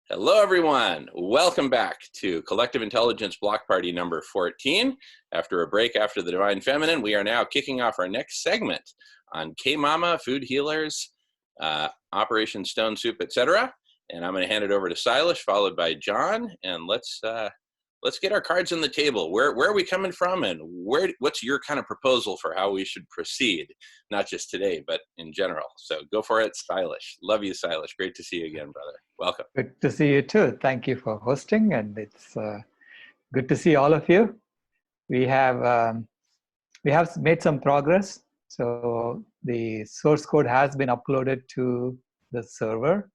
Hello, everyone. Welcome back to Collective Intelligence Block Party number 14. After a break after the Divine Feminine, we are now kicking off our next segment on K-Mama, food healers, Operation Stone Soup, etc. And I'm going to hand it over to Sailesh, followed by Jon. And let's get our cards on the table. Where are we coming from, and what's your kind of proposal for how we should proceed? Not just today, but in general. So go for it, Sailesh. Love you, Sailesh. Great to see you again, brother. Welcome. Good to see you too. Thank you for hosting, and it's good to see all of you. We have made some progress. So the source code has been uploaded to the server.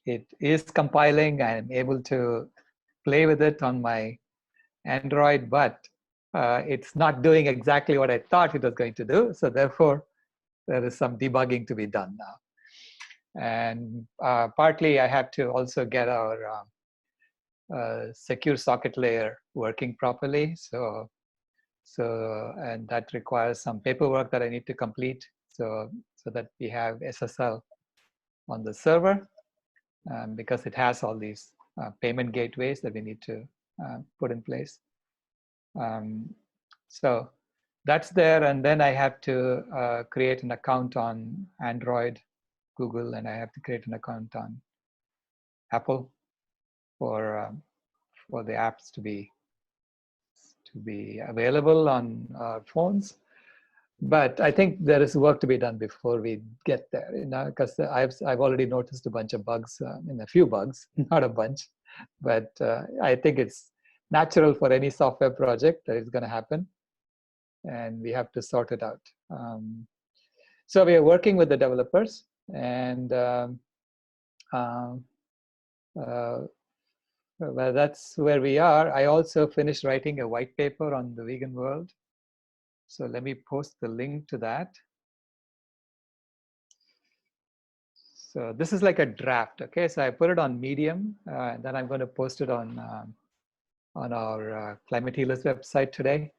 It is compiling. I'm able to play with it on my Android, but it's not doing exactly what I thought it was going to do. So therefore, there is some debugging to be done now. And partly I have to also get our secure socket layer working properly. And that requires some paperwork that I need to complete so that we have SSL on the server, because it has all these payment gateways that we need to put in place. So that's there, and then I have to create an account on Android, Google, and I have to create an account on Apple for the apps to be available on phones. But I think there is work to be done before we get there, because I've already noticed a bunch of bugs, a few bugs, not a bunch, but I think it's natural for any software project that it's going to happen, and we have to sort it out. So we are working with the developers, and well, that's where we are. I also finished writing a white paper on the vegan world. So let me post the link to that. So this is like a draft, okay? So I put it on Medium, and then I'm going to post it on our Climate Healers website today.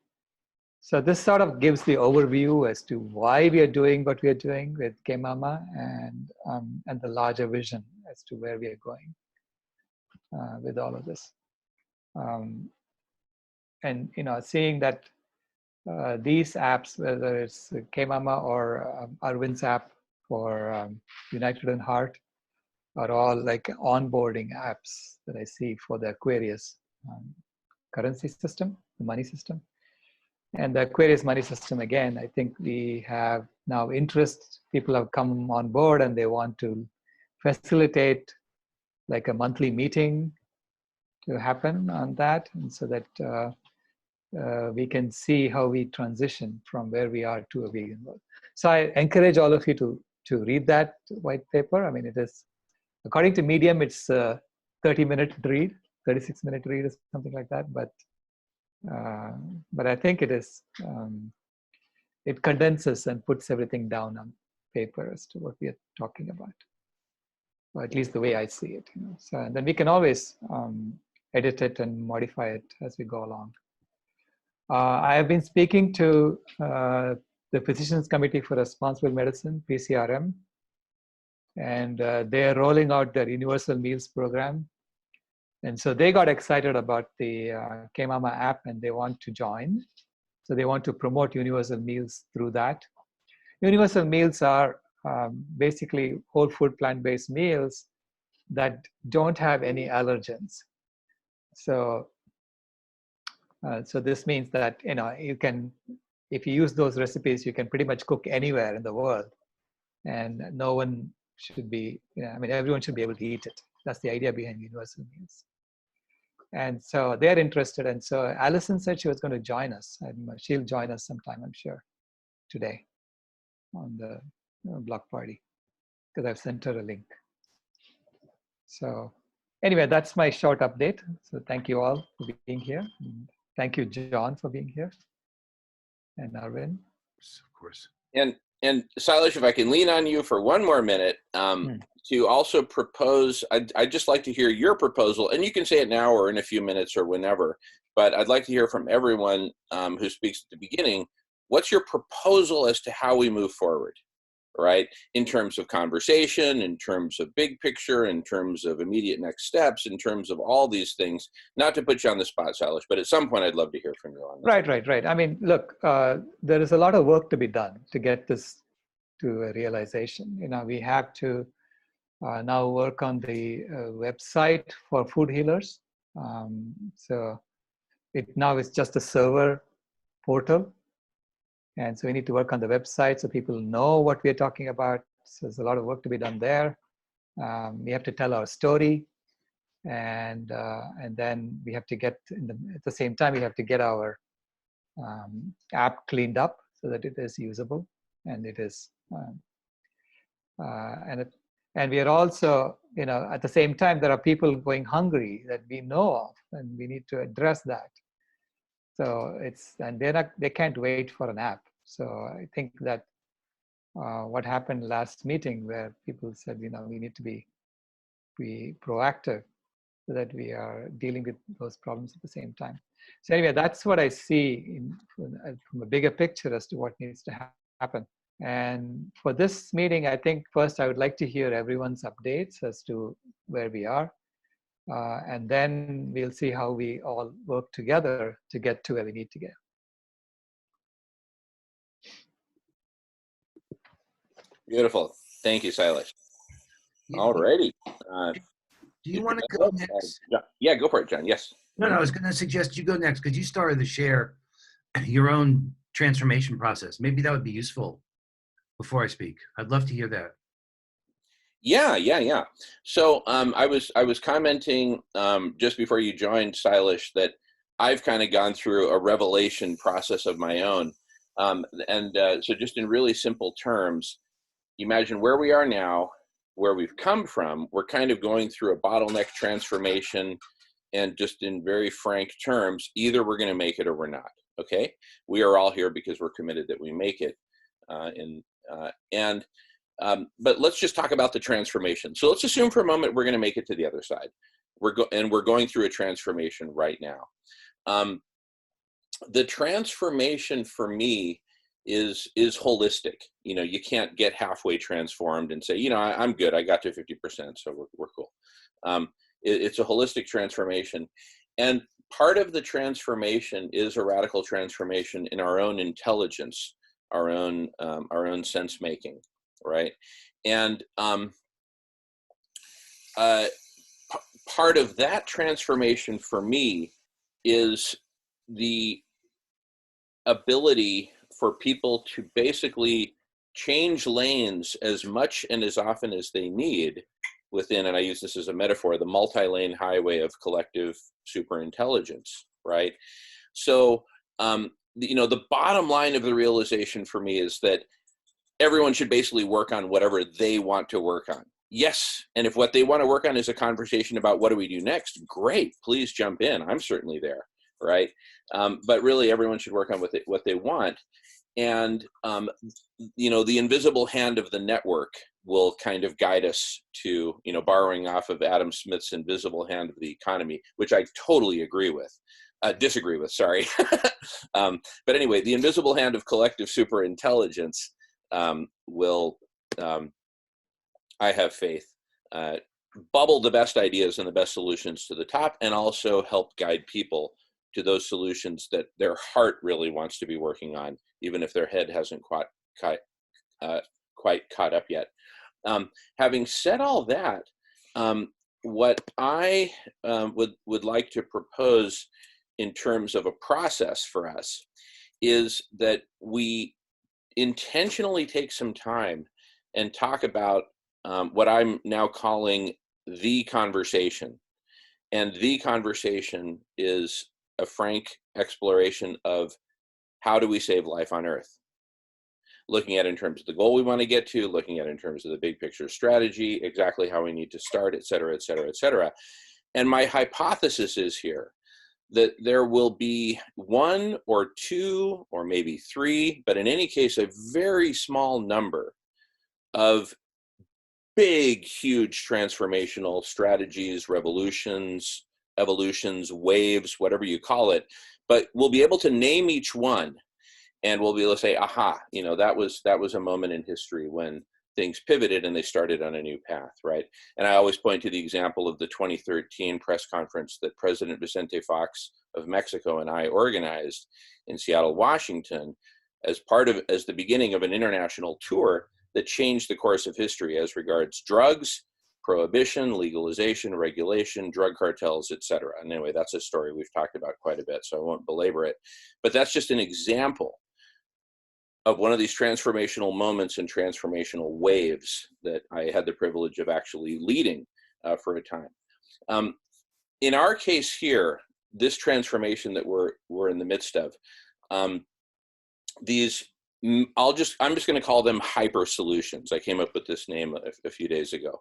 So this sort of gives the overview as to why we are doing what we are doing with K-Mama, and the larger vision as to where we are going with all of this. And seeing that these apps, whether it's K-Mama or Arvind's app for United in Heart, are all like onboarding apps that I see for the Aquarius currency system, the money system. And the Aquarius money system, again, I think we have now interest. People have come on board and they want to facilitate like a monthly meeting to happen on that, and so that we can see how we transition from where we are to a vegan world. So I encourage all of you to read that white paper. I mean, it is, according to Medium, it's a 30-minute read, 36-minute read or something like that. But I think it is, it condenses and puts everything down on paper as to what we are talking about, or at least the way I see it. So and then we can always edit it and modify it as we go along. I have been speaking to the Physicians Committee for Responsible Medicine, PCRM, and they are rolling out their Universal Meals program. And so they got excited about the K-Mama app, and they want to join. So they want to promote Universal Meals through that. Universal Meals are basically whole food plant-based meals that don't have any allergens. So this means that you can, if you use those recipes, you can pretty much cook anywhere in the world, and no one should be, everyone should be able to eat it. That's the idea behind Universal Meals. And so they're interested, and so Allison said she was going to join us, and she'll join us sometime, I'm sure, today on the block party, because I've sent her a link. So anyway, that's my short update. So thank you all for being here. And thank you, Jon, for being here, and Arvind. Of course. And Sailesh, if I can lean on you for one more minute, to also propose, I'd just like to hear your proposal, and you can say it now or in a few minutes or whenever, but I'd like to hear from everyone who speaks at the beginning. What's your proposal as to how we move forward, right? In terms of conversation, in terms of big picture, in terms of immediate next steps, in terms of all these things. Not to put you on the spot, Sailesh, but at some point I'd love to hear from you on this. Right. I mean, look, there is a lot of work to be done to get this to a realization. You know, we have to now work on the website for food healers. So it now is just a server portal. And so we need to work on the website so people know what we're talking about. So there's a lot of work to be done there. We have to tell our story, and then we have to get, at the same time, we have to get our app cleaned up so that it is usable and it is, and we are also, you know, at the same time, there are people going hungry that we know of, and we need to address that. So and they can't wait for an app. So I think that what happened last meeting, where people said, you know, we need to be proactive so that we are dealing with those problems at the same time. So anyway, that's what I see from a bigger picture as to what needs to happen. And for this meeting, I think first I would like to hear everyone's updates as to where we are. And then we'll see how we all work together to get to where we need to get. Beautiful. Thank you, Sailesh. All righty. Do you want to go next? Yeah, go for it, John. Yes. No, I was going to suggest you go next because you started to share your own transformation process. Maybe that would be useful before I speak. I'd love to hear that. Yeah. So I was commenting just before you joined, Sailesh, that I've kind of gone through a revelation process of my own. So just in really simple terms, imagine where we are now, where we've come from. We're kind of going through a bottleneck transformation, and just in very frank terms, either we're going to make it or we're not. Okay, we are all here because we're committed that we make it. But let's just talk about the transformation. So let's assume for a moment we're going to make it to the other side. We're going through a transformation right now. The transformation for me is holistic. You know, you can't get halfway transformed and say, you know, I'm good. I got to 50%, so we're cool. It's a holistic transformation, and part of the transformation is a radical transformation in our own intelligence, our own sense making, right? And part of that transformation for me is the ability for people to basically change lanes as much and as often as they need within, and I use this as a metaphor, the multi-lane highway of collective superintelligence, right? So, you know, the bottom line of the realization for me is that everyone should basically work on whatever they want to work on. Yes, and if what they want to work on is a conversation about what do we do next, great, please jump in. I'm certainly there, right? But really, everyone should work on what they want. And, you know, the invisible hand of the network will kind of guide us to, you know, borrowing off of Adam Smith's invisible hand of the economy, which I totally disagree with, sorry. But anyway, the invisible hand of collective superintelligence will, I have faith, bubble the best ideas and the best solutions to the top, and also help guide people to those solutions that their heart really wants to be working on, even if their head hasn't quite caught up yet. Having said all that, what I would like to propose in terms of a process for us is that we intentionally take some time and talk about what I'm now calling the conversation. And the conversation is a frank exploration of how do we save life on Earth? Looking at it in terms of the goal we want to get to, looking at it in terms of the big picture strategy, exactly how we need to start, et cetera, et cetera, et cetera. And my hypothesis is here that there will be one or two or maybe three, but in any case, a very small number of big, huge transformational strategies, revolutions, evolutions, waves, whatever you call it, but we'll be able to name each one, and we'll be able to say, aha, you know, that was a moment in history when things pivoted and they started on a new path, right? And I always point to the example of the 2013 press conference that President Vicente Fox of Mexico and I organized in Seattle, Washington, as the beginning of an international tour that changed the course of history as regards drugs, prohibition, legalization, regulation, drug cartels, etc. And anyway, that's a story we've talked about quite a bit, so I won't belabor it. But that's just an example of one of these transformational moments and transformational waves that I had the privilege of actually leading for a time. In our case here, this transformation that we're in the midst of, I'm just going to call them hyper solutions. I came up with this name a few days ago.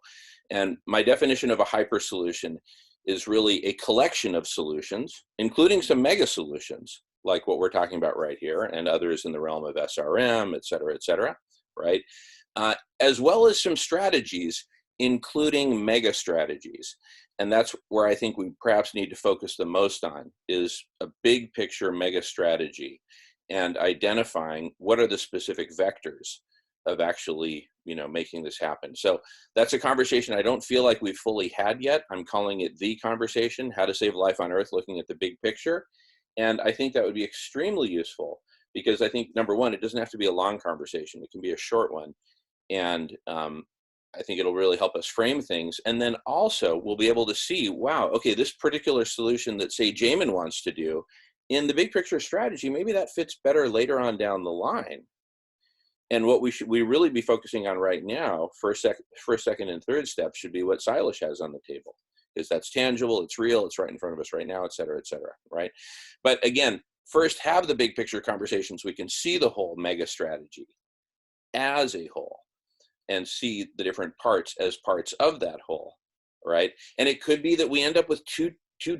And my definition of a hyper solution is really a collection of solutions, including some mega solutions, like what we're talking about right here, and others in the realm of SRM, et cetera, right? As well as some strategies, including mega strategies. And that's where I think we perhaps need to focus the most on, is a big picture mega strategy and identifying what are the specific vectors of actually, making this happen. So that's a conversation I don't feel like we've fully had yet. I'm calling it the conversation, how to save life on Earth, looking at the big picture. And I think that would be extremely useful because I think, number one, it doesn't have to be a long conversation. It can be a short one. And I think it'll really help us frame things. And then also we'll be able to see, wow, okay, this particular solution that, say, Jamen wants to do in the big picture strategy, maybe that fits better later on down the line. And what we really be focusing on right now, first, second, and third step should be what Sailesh has on the table, because that's tangible, it's real, it's right in front of us right now, et cetera, right? But again, first have the big picture conversations. We can see the whole mega strategy as a whole and see the different parts as parts of that whole, right? And it could be that we end up with two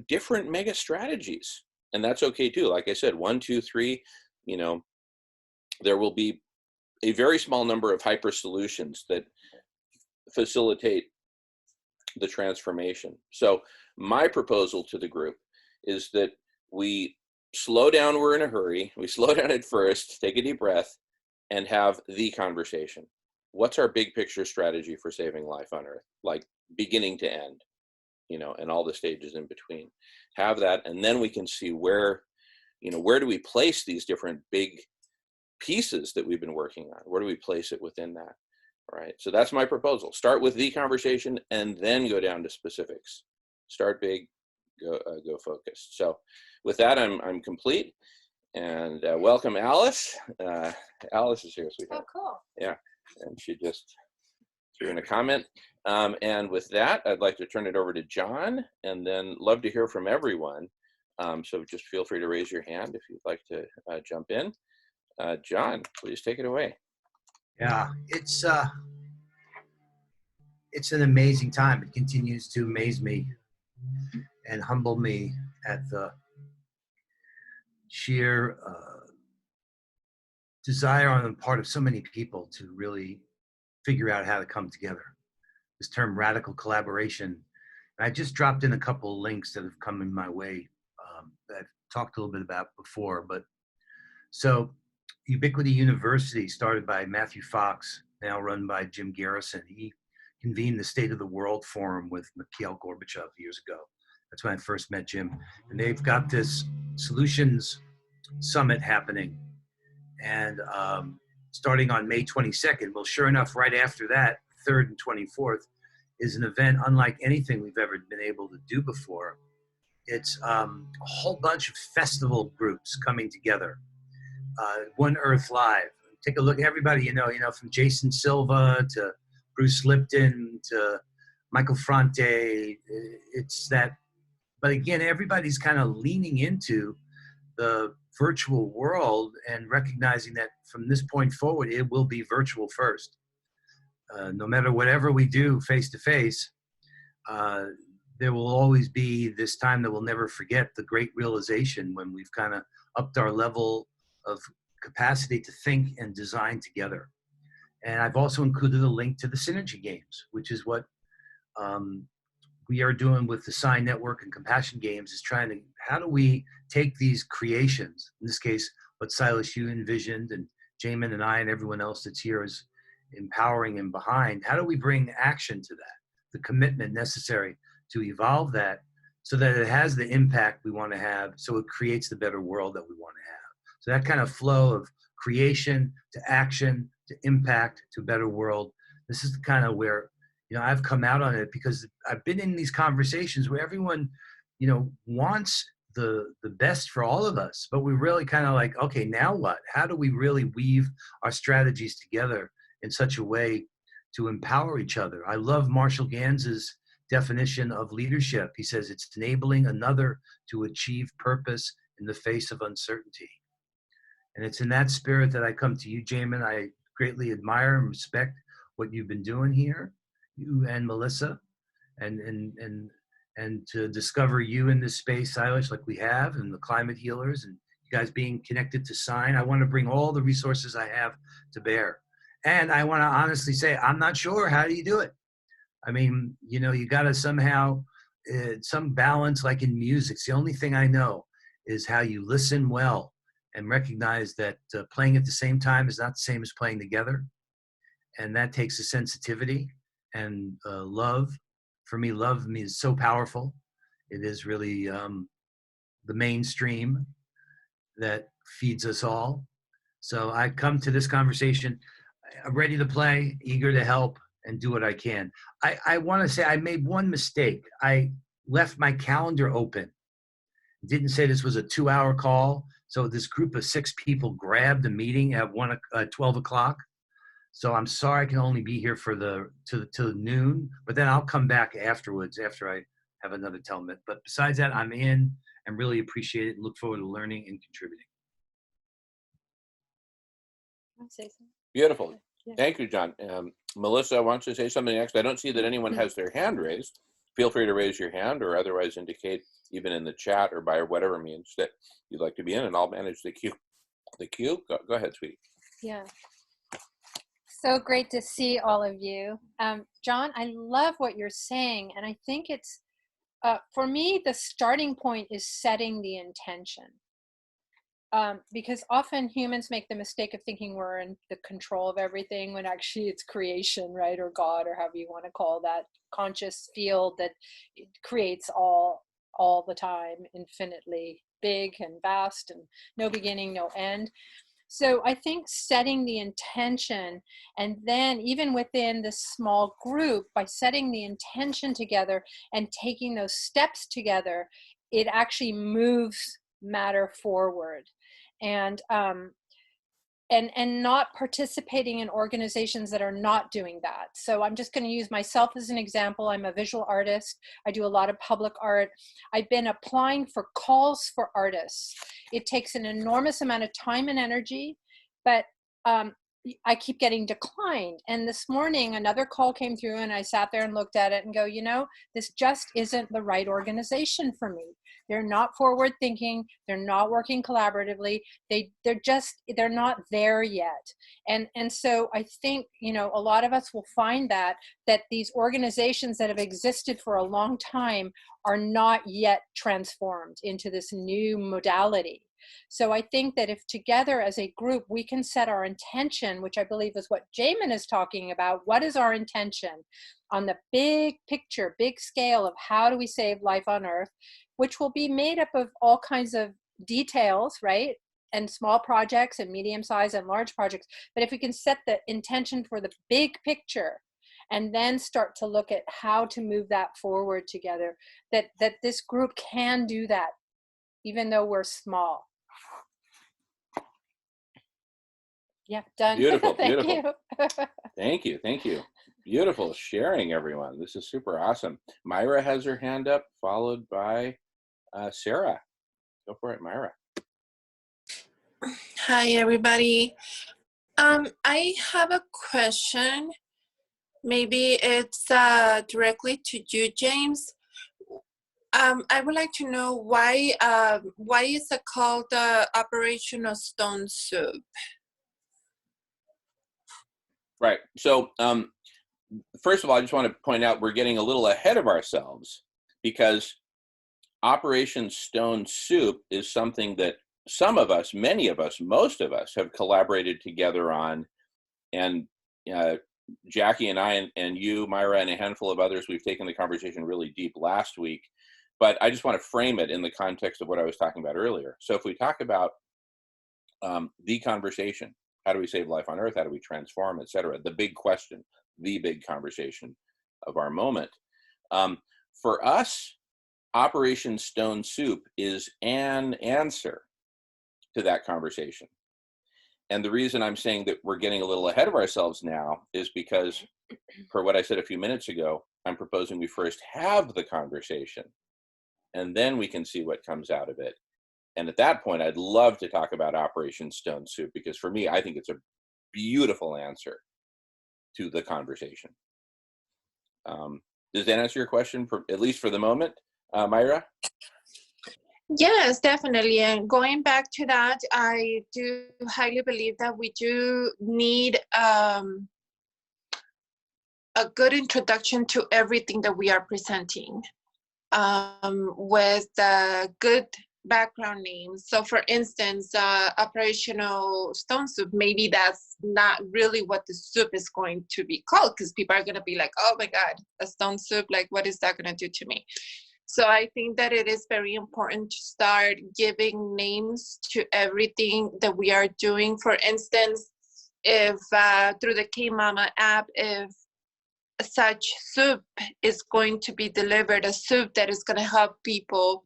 different mega strategies, and that's okay too. Like I said, 1, 2, 3, there will be a very small number of hyper solutions that facilitate the transformation. So my proposal to the group is that we slow down, we're in a hurry, we slow down at first, take a deep breath, and have the conversation. What's our big picture strategy for saving life on Earth? Like beginning to end, and all the stages in between. Have that, and then we can see where do we place these different big pieces that we've been working on? Where do we place it within that? Right. So that's my proposal. Start with the conversation and then go down to specifics. Start big, go focused. So with that, I'm complete. And welcome, Alice. Alice is here, sweetheart. Oh, cool. Yeah, and she just threw in a comment. And with that, I'd like to turn it over to Jon, and then love to hear from everyone. So just feel free to raise your hand if you'd like to jump in. Jon, please take it away. Yeah, it's an amazing time. It continues to amaze me and humble me at the sheer desire on the part of so many people to really figure out how to come together. This term radical collaboration. I just dropped in a couple of links that have come in my way that I've talked a little bit about before. But so Ubiquity University, started by Matthew Fox, now run by Jim Garrison. He convened the State of the World Forum with Mikhail Gorbachev years ago. That's when I first met Jim. And they've got this Solutions Summit happening. And starting on May 22nd, well, sure enough, right after that, 3rd and 24th, is an event unlike anything we've ever been able to do before. It's a whole bunch of festival groups coming together. One Earth Live. Take a look at everybody, you know, from Jason Silva to Bruce Lipton to Michael Fronte. It's that, but again, everybody's kind of leaning into the virtual world and recognizing that from this point forward, it will be virtual first. No matter whatever we do face to face, there will always be this time that we'll never forget, the great realization when we've kind of upped our level of capacity to think and design together. And I've also included a link to the Synergy Games, which is what we are doing with the Sign Network and Compassion Games, is trying to, how do we take these creations, in this case, what Sailesh, you envisioned, and Jamen and I and everyone else that's here empowering and behind, how do we bring action to that, the commitment necessary to evolve that so that it has the impact we want to have, so it creates the better world that we want to have. So that kind of flow of creation to action to impact to a better world, this is kind of where, you know, I've come out on it, because I've been in these conversations where everyone, you know, wants the best for all of us, but we really kind of like, okay, now what? How do we really weave our strategies together in such a way to empower each other? I love Marshall Ganz's definition of leadership. He says it's enabling another to achieve purpose in the face of uncertainty. And it's in that spirit that I come to you, Jamen. I greatly admire and respect what you've been doing here, you and Melissa, and to discover you in this space, Sailesh, like we have, and the climate healers, and you guys being connected to Sign. I want to bring all the resources I have to bear. And I want to honestly say, I'm not sure, how do you do it? I mean, you know, you got to somehow, some balance, like in music. It's the only thing I know is how you listen well and recognize that playing at the same time is not the same as playing together. And that takes a sensitivity and love. For me, love is so powerful. It is really the mainstream that feeds us all. So I come to this conversation ready to play, eager to help, and do what I can. I want to say I made one mistake. I left my calendar open. Didn't say this was a 2-hour call. So this group of 6 people grabbed a meeting at 12 o'clock. So I'm sorry I can only be here for till noon, but then I'll come back afterwards after I have another telmet. But besides that, I'm in and really appreciate it and look forward to learning and contributing. I'll say something. Beautiful. Yeah. Thank you, John. Melissa wants to say something next. I don't see that anyone has their hand raised. Feel free to raise your hand or otherwise indicate, even in the chat or by whatever means, that you'd like to be in, and I'll manage the queue. Go ahead, sweetie. Yeah. So great to see all of you. John, I love what you're saying. And I think it's, for me, the starting point is setting the intention. Because often humans make the mistake of thinking we're in the control of everything, when actually it's creation, right? Or God, or however you want to call that conscious field that creates all the time, infinitely big and vast and no beginning, no end. So I think setting the intention, and then even within this small group, by setting the intention together and taking those steps together, it actually moves matter forward. And not participating in organizations that are not doing that. So I'm just going to use myself as an example. I'm a visual artist. I do a lot of public art. I've been applying for calls for artists. It takes an enormous amount of time and energy, but I keep getting declined. And this morning, another call came through, and I sat there and looked at it and go, you know, this just isn't the right organization for me. They're not forward thinking. They're not working collaboratively. They're not there yet. And so I think, you know, a lot of us will find that these organizations that have existed for a long time are not yet transformed into this new modality. So I think that if together as a group, we can set our intention, which I believe is what Jamen is talking about. What is our intention on the big picture, big scale of how do we save life on Earth, which will be made up of all kinds of details, right? And small projects and medium-sized and large projects. But if we can set the intention for the big picture and then start to look at how to move that forward together, that this group can do that, even though we're small. Yeah, done. Beautiful, Thank beautiful. you. Thank you. Beautiful sharing, everyone. This is super awesome. Myra has her hand up, followed by Sarah. Go for it, Myra. Hi, everybody. I have a question. Maybe it's directly to you, James. I would like to know why is it called Operation Stone Soup? Right. So first of all, I just want to point out we're getting a little ahead of ourselves, because Operation Stone Soup is something that some of us, many of us, most of us have collaborated together on, and Jackie and I and you, Myra, and a handful of others, we've taken the conversation really deep last week, but I just want to frame it in the context of what I was talking about earlier. So if we talk about the conversation, how do we save life on Earth? How do we transform, et cetera? The big question, the big conversation of our moment. For us, Operation Stone Soup is an answer to that conversation. And the reason I'm saying that we're getting a little ahead of ourselves now is because, for what I said a few minutes ago, I'm proposing we first have the conversation, and then we can see what comes out of it. And at that point, I'd love to talk about Operation Stone Soup, because for me, I think it's a beautiful answer to the conversation. Does that answer your question, at least for the moment, Myra? Yes, definitely. And going back to that, I do highly believe that we do need a good introduction to everything that we are presenting, with good background names. So for instance, operational stone soup, maybe that's not really what the soup is going to be called, because people are going to be like, oh my God, a stone soup, like what is that going to do to me? So I think that it is very important to start giving names to everything that we are doing. For instance, if through the K-Mama app, if such soup is going to be delivered, a soup that is going to help people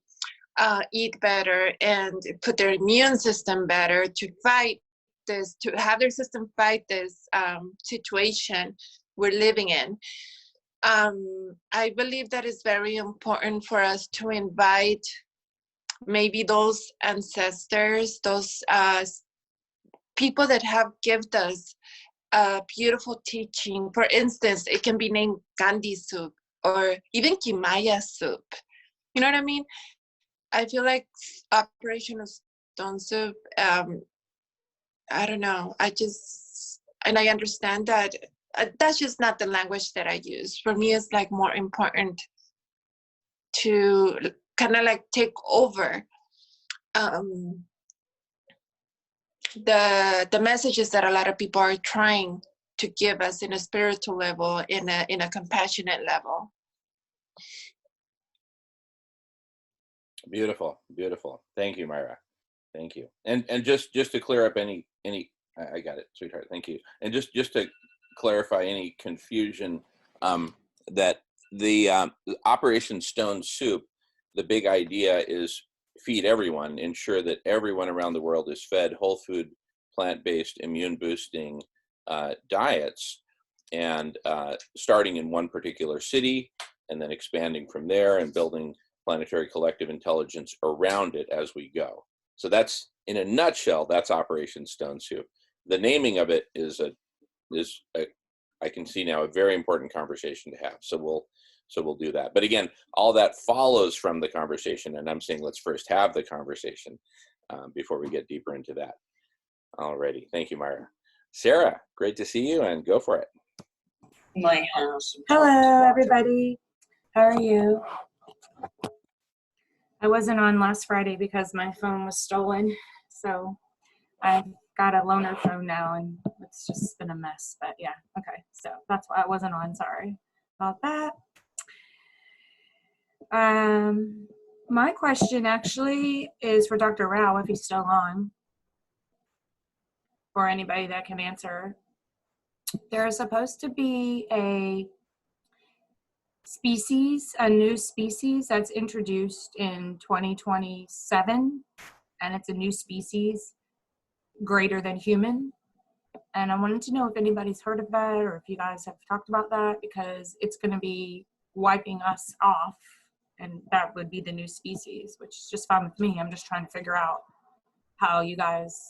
eat better and put their immune system better to fight this, to have their system fight this situation we're living in. I believe that it's very important for us to invite maybe those ancestors, those people that have given us a beautiful teaching. For instance, it can be named Gandhi soup or even Kimaya soup. You know what I mean? I feel like Operation Stone Soup, I don't know, and I understand that that's just not the language that I use. For me, it's like more important to kind of like take over the messages that a lot of people are trying to give us in a spiritual level, in a compassionate level. Beautiful, beautiful. Thank you, Myra. Thank you. And just to clear up any I got it, sweetheart. Thank you. And just to clarify any confusion, that the Operation Stone Soup, the big idea is feed everyone, ensure that everyone around the world is fed whole food, plant-based, immune-boosting diets, and starting in one particular city and then expanding from there and building planetary collective intelligence around it as we go. So that's, in a nutshell, that's Operation Stone Soup. The naming of it is I can see now, a very important conversation to have. So we'll do that. But again, all that follows from the conversation, and I'm saying let's first have the conversation before we get deeper into that. Alrighty, thank you, Myra. Sarah, great to see you, and go for it. My house. Hello, everybody. How are you? I wasn't on last Friday because my phone was stolen, so I've got a loaner phone now, and it's just been a mess. But yeah, okay, so that's why I wasn't on. Sorry about that. My question actually is for Dr. Rao, if he's still on, or anybody that can answer. There's supposed to be a new species that's introduced in 2027, and it's a new species greater than human. And I wanted to know if anybody's heard of that, or if you guys have talked about that, because it's going to be wiping us off, and that would be the new species, which is just fine with me. I'm just trying to figure out how you guys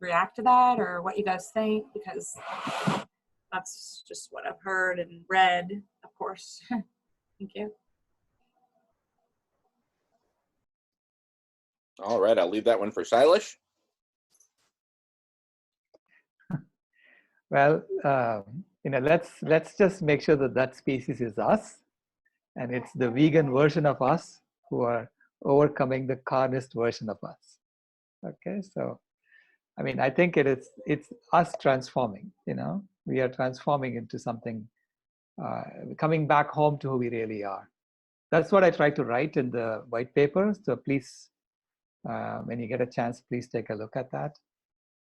react to that, or what you guys think, because that's just what I've heard and read, of course. Thank you. All right, I'll leave that one for Sailesh. Well, let's just make sure that that species is us, and it's the vegan version of us who are overcoming the carnist version of us. Okay, so I mean, I think it's us transforming. We are transforming into something, coming back home to who we really are. That's what I try to write in the white paper. So please, when you get a chance, please take a look at that.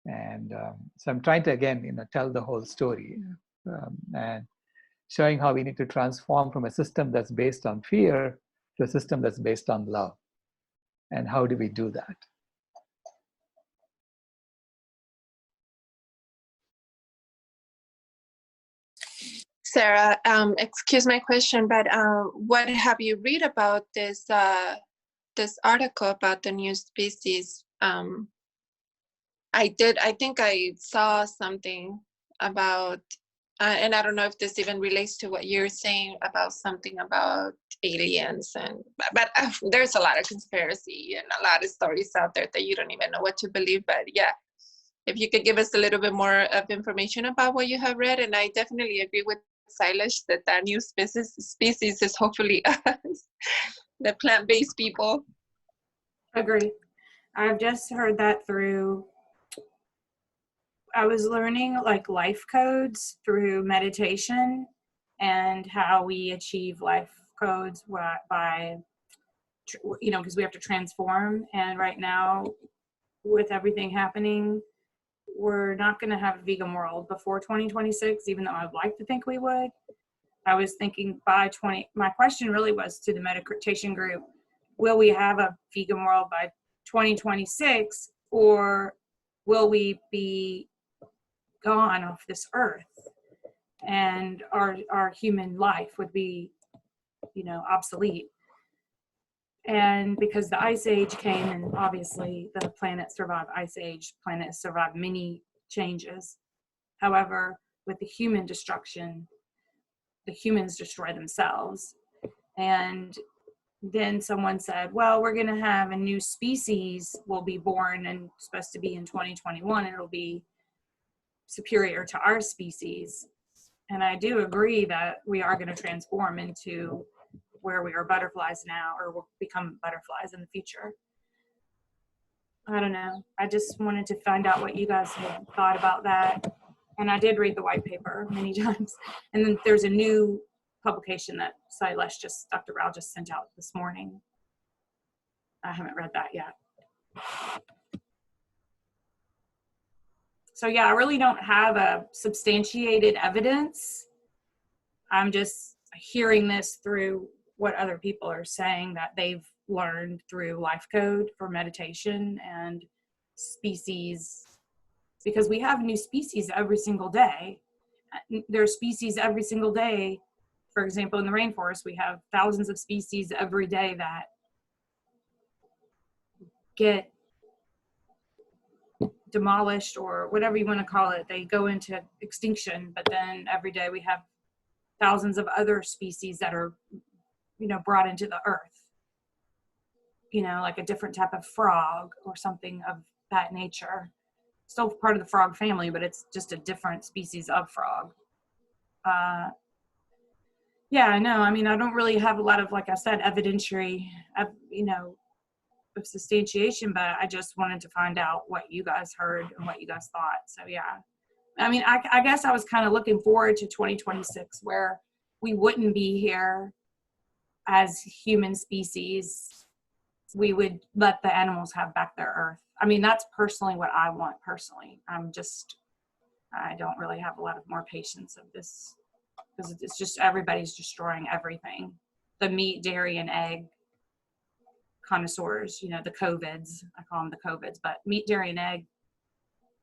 And so I'm trying to, again, tell the whole story and showing how we need to transform from a system that's based on fear to a system that's based on love. And how do we do that? Sarah, excuse my question, but what have you read about this this article about the new species? I think I saw something about, and I don't know if this even relates to what you're saying about something about aliens, but there's a lot of conspiracy and a lot of stories out there that you don't even know what to believe. But yeah, if you could give us a little bit more of information about what you have read. And I definitely agree with Sailesh that that new species is hopefully us, the plant-based people. Agree. I've just heard that through, I was learning like life codes through meditation and how we achieve life codes by, because we have to transform. And right now, with everything happening, we're not going to have a vegan world before 2026, even though I'd like to think we would. I was thinking by my question really was to the meditation group, will we have a vegan world by 2026, or will we be gone off this earth and our human life would be, obsolete? And because the ice age came, and obviously the planet survived ice age, planet has survived many changes. However, with the human destruction, the humans destroy themselves. And then someone said, well, we're going to have a new species will be born and supposed to be in 2021. It'll be superior to our species. And I do agree that we are going to transform into where we are butterflies now, or will become butterflies in the future. I don't know. I just wanted to find out what you guys had thought about that. And I did read the white paper many times. And then there's a new publication that Sailesh Dr. Rao just sent out this morning. I haven't read that yet. So yeah, I really don't have a substantiated evidence. I'm just hearing this through what other people are saying that they've learned through life code for meditation and species, because we have new species every single day. There's species every single day. For example, in the rainforest, we have thousands of species every day that get demolished, or whatever you want to call it. They go into extinction, but then every day we have thousands of other species that are, brought into the earth, like a different type of frog or something of that nature. Still part of the frog family, but it's just a different species of frog. Yeah, no, I mean, I don't really have a lot of, like I said, evidentiary, of substantiation, but I just wanted to find out what you guys heard and what you guys thought. So yeah, I mean, I guess I was kind of looking forward to 2026, where we wouldn't be here as human species. We would let the animals have back their earth. I mean, that's personally what I want personally. I don't really have a lot of more patience of this, because it's just everybody's destroying everything. The meat, dairy, and egg connoisseurs, the COVIDs, I call them the COVIDs, but meat, dairy, and egg,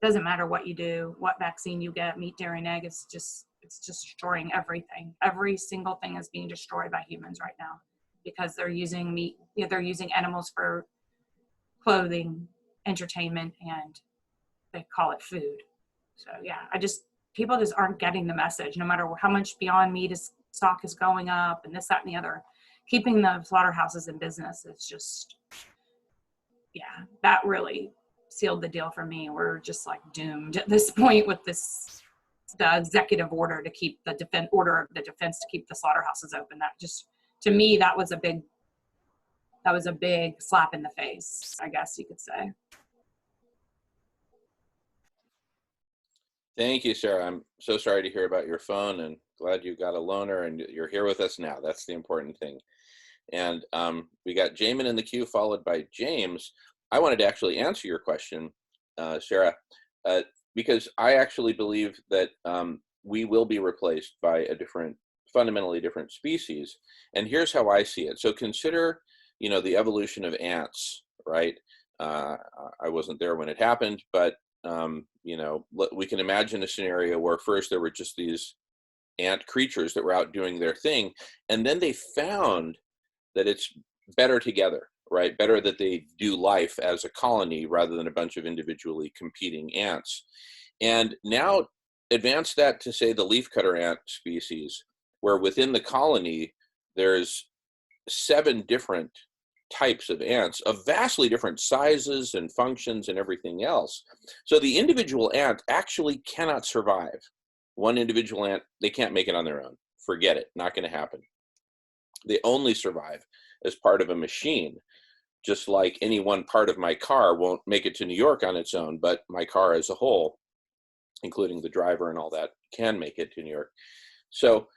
doesn't matter what you do, what vaccine you get, meat, dairy, and egg, it's just destroying everything. Every single thing is being destroyed by humans right now, because they're using meat, they're using animals for clothing, entertainment, and they call it food. So yeah, people just aren't getting the message, no matter how much Beyond Meat stock is going up and this, that, and the other. Keeping the slaughterhouses in business is just, yeah, that really sealed the deal for me. We're just like doomed at this point with the executive order to keep the order of the defense to keep the slaughterhouses open. That just, to me, that was a big slap in the face, I guess you could say. Thank you, Sarah. I'm so sorry to hear about your phone, and glad you got a loaner and you're here with us now. That's the important thing. And we got Jamen in the queue, followed by James. I wanted to actually answer your question, Sarah, because I actually believe that we will be replaced by a fundamentally different species. And here's how I see it. So consider, the evolution of ants, right? I wasn't there when it happened, but we can imagine a scenario where first there were just these ant creatures that were out doing their thing, and then they found that it's better together, right? Better that they do life as a colony rather than a bunch of individually competing ants. And now advance that to, say, the leafcutter ant species, where within the colony there's 7 different types of ants of vastly different sizes and functions and everything else. So the individual ant actually cannot survive. One individual ant, they can't make it on their own. Forget it, not going to happen. They only survive as part of a machine, just like any one part of my car won't make it to New York on its own, but my car as a whole, including the driver and all that, can make it to New York. So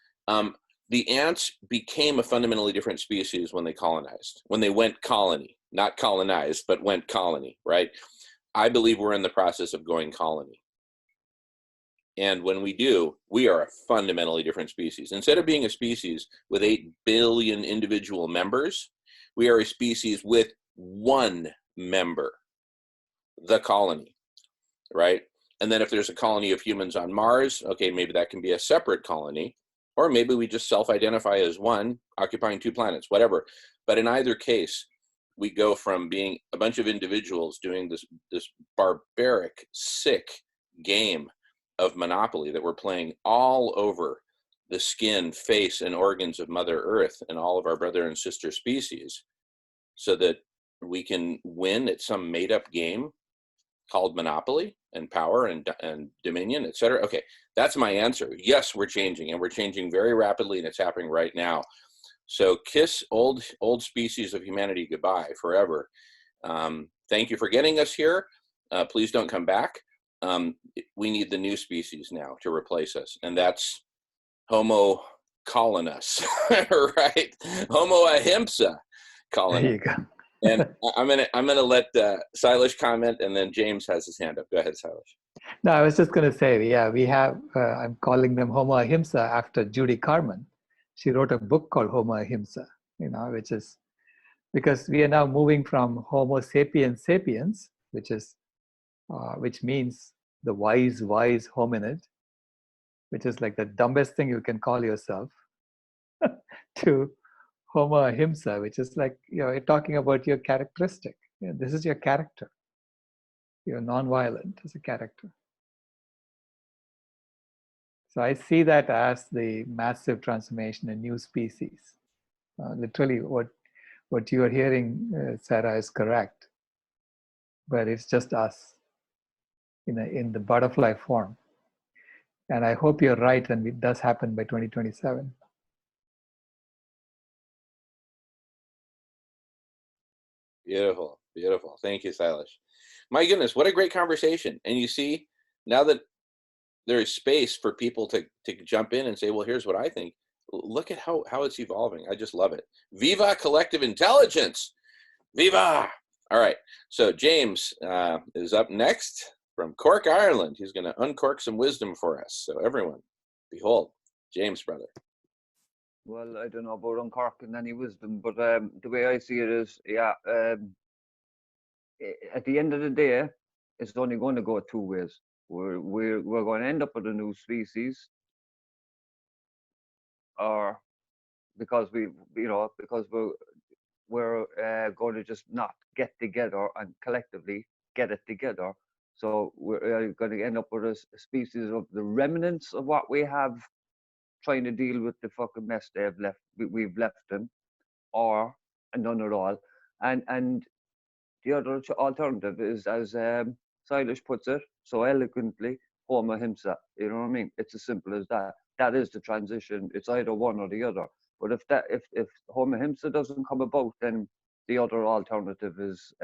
the ants became a fundamentally different species when they colonized, when they went colony, not colonized, but went colony, right? I believe we're in the process of going colony. And when we do, we are a fundamentally different species. Instead of being a species with 8 billion individual members, we are a species with 1 member, the colony, right? And then if there's a colony of humans on Mars, okay, maybe that can be a separate colony, or maybe we just self-identify as one, occupying 2 planets, whatever. But in either case, we go from being a bunch of individuals doing this barbaric, sick game of Monopoly that we're playing all over the skin, face, and organs of Mother Earth and all of our brother and sister species, so that we can win at some made-up game called Monopoly and power and dominion, etc. Okay, that's my answer. Yes, we're changing, and we're changing very rapidly, and it's happening right now. So kiss old species of humanity goodbye forever. Thank you for getting us here. Please don't come back. We need the new species now to replace us, and that's Homo colonus, right? Homo ahimsa colonus. There you go. And I'm gonna let Sailesh comment, and then James has his hand up. Go ahead, Sailesh. No, I was just going to say, yeah, we have, I'm calling them Homo ahimsa after Judy Carman. She wrote a book called Homo ahimsa, which is because we are now moving from Homo sapiens sapiens, which means the wise hominid, which is like the dumbest thing you can call yourself, to Homo ahimsa, which is like, you're talking about your characteristic. This is your character. You're nonviolent as a character. So I see that as the massive transformation in new species. Literally, what you are hearing, Sarah, is correct. But it's just us in the butterfly form. And I hope you're right, and it does happen by 2027. Beautiful, beautiful. Thank you, Sailesh. My goodness, what a great conversation. And you see, now that there is space for people to jump in and say, well, here's what I think. Look at how it's evolving. I just love it. Viva collective intelligence. Viva. All right. So James is up next from Cork, Ireland. He's going to uncork some wisdom for us. So everyone, behold, James, brother. Well, I don't know about uncorking any wisdom, but the way I see it is, at the end of the day, it's only going to go 2 ways. We're going to end up with a new species, or because we're going to just not get together and collectively get it together. So we're going to end up with a species of the remnants of what we have, trying to deal with the fucking mess we've left them, or none at all. And the other alternative is, as Sailesh puts it so eloquently, Homo ahimsa. You know what I mean? It's as simple as that. That is the transition. It's either one or the other. But if Homo ahimsa doesn't come about, then the other alternative is,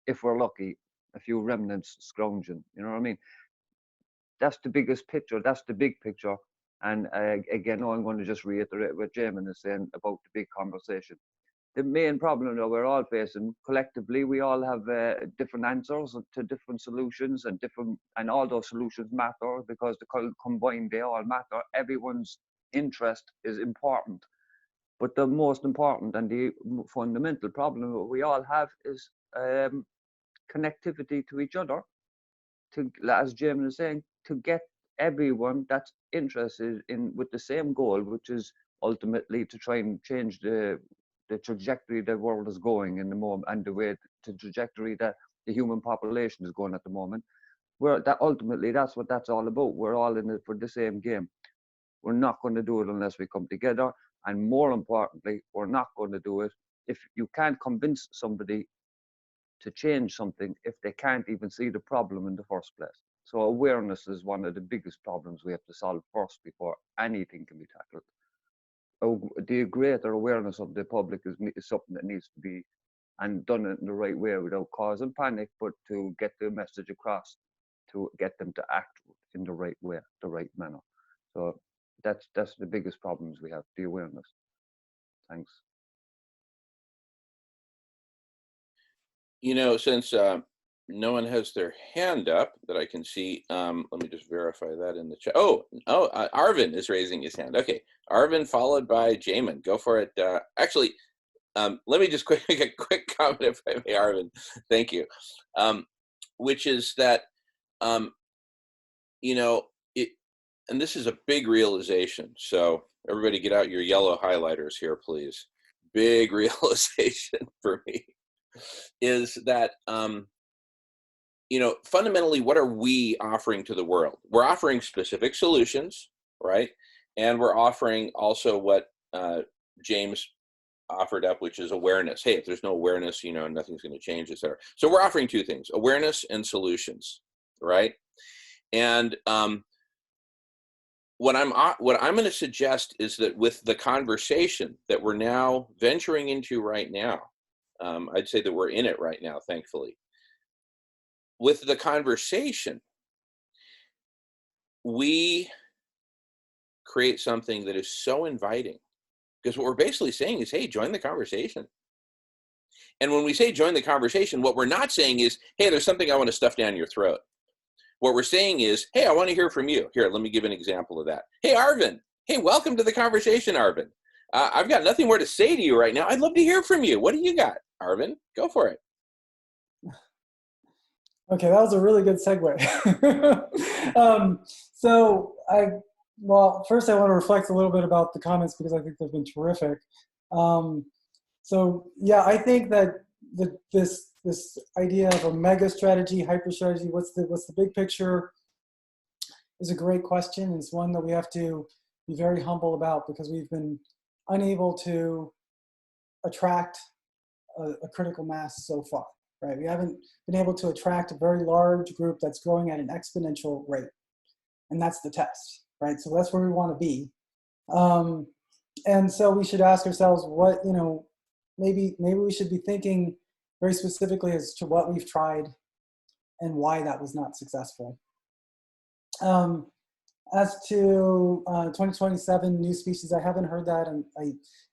if we're lucky, a few remnants scrounging. You know what I mean? that's the biggest picture. That's the big picture. And again, I'm going to just reiterate what Jamen is saying about the big conversation. The main problem that we're all facing collectively, we all have different answers to different solutions, and all those solutions matter because combined they all matter. Everyone's interest is important, but the most important and the fundamental problem that we all have is connectivity to each other. To, as Jamen is saying, to get everyone that's interested in with the same goal, which is ultimately to try and change the trajectory the world is going in the moment, and the trajectory that the human population is going at the moment. Ultimately that's what that's all about. We're all in it for the same game. We're not going to do it unless we come together, and more importantly, we're not going to do it if you can't convince somebody to change something if they can't even see the problem in the first place. So awareness is one of the biggest problems we have to solve first before anything can be tackled. The greater awareness of the public is something that needs to be and done it in the right way without causing panic, but to get the message across, to get them to act in the right way, the right manner. So that's the biggest problems we have, the awareness. Thanks. You know, since no one has their hand up that I can see, let me just verify that in the chat. Arvin is raising his hand. Okay, Arvin followed by Jamen. Go for it. Actually, let me just make a quick comment if I may, Arvin. Thank you. Which is that, you know, and this is a big realization. So everybody get out your yellow highlighters here, please. Big realization for me is that, you know, fundamentally, what are we offering to the world? We're offering specific solutions, right? And we're offering also what James offered up, which is awareness. Hey, if there's no awareness, you know, nothing's going to change, etc. So we're offering two things: awareness and solutions, right? And what I'm going to suggest is that with the conversation that we're now venturing into right now, I'd say that we're in it right now, thankfully. With the conversation, we create something that is so inviting, because what we're basically saying is, hey, join the conversation. And when we say join the conversation, what we're not saying is, hey, there's something I want to stuff down your throat. What we're saying is, hey, I want to hear from you. Here, let me give an example of that. Hey, Arvin. Hey, welcome to the conversation, Arvin. I've got nothing more to say to you right now. I'd love to hear from you. What do you got, Arvin? Go for it. Okay, that was a really good segue. Well, first I want to reflect a little bit about the comments because I think they've been terrific. So yeah, I think that this idea of a mega strategy, hyper strategy, what's the big picture, is a great question. It's one that we have to be very humble about because we've been unable to attract a critical mass so far. Right, we haven't been able to attract a very large group that's growing at an exponential rate, and that's the test, right? So that's where we want to be, and so we should ask ourselves, what, you know, maybe we should be thinking very specifically as to what we've tried and why that was not successful. As to 2027 new species, I haven't heard that, and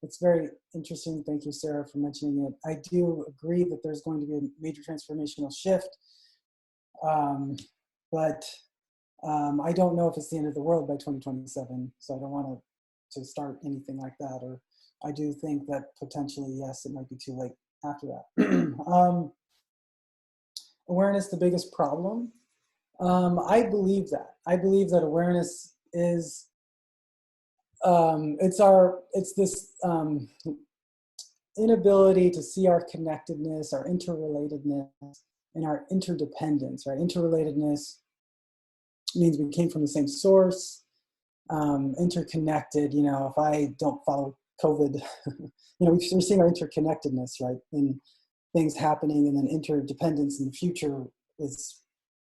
it's very interesting. Thank you, Sarah, for mentioning it. I do agree that there's going to be a major transformational shift, but I don't know if it's the end of the world by 2027, so I don't want to start anything like that. Or I do think that potentially, yes, it might be too late after that. Awareness, the biggest problem. I believe that. I believe that awareness is, it's this inability to see our connectedness, our interrelatedness, and our interdependence, right? Interrelatedness means we came from the same source. Interconnected, you know, if I don't follow COVID, you know, we're seeing our interconnectedness, right? In things happening, and then interdependence in the future is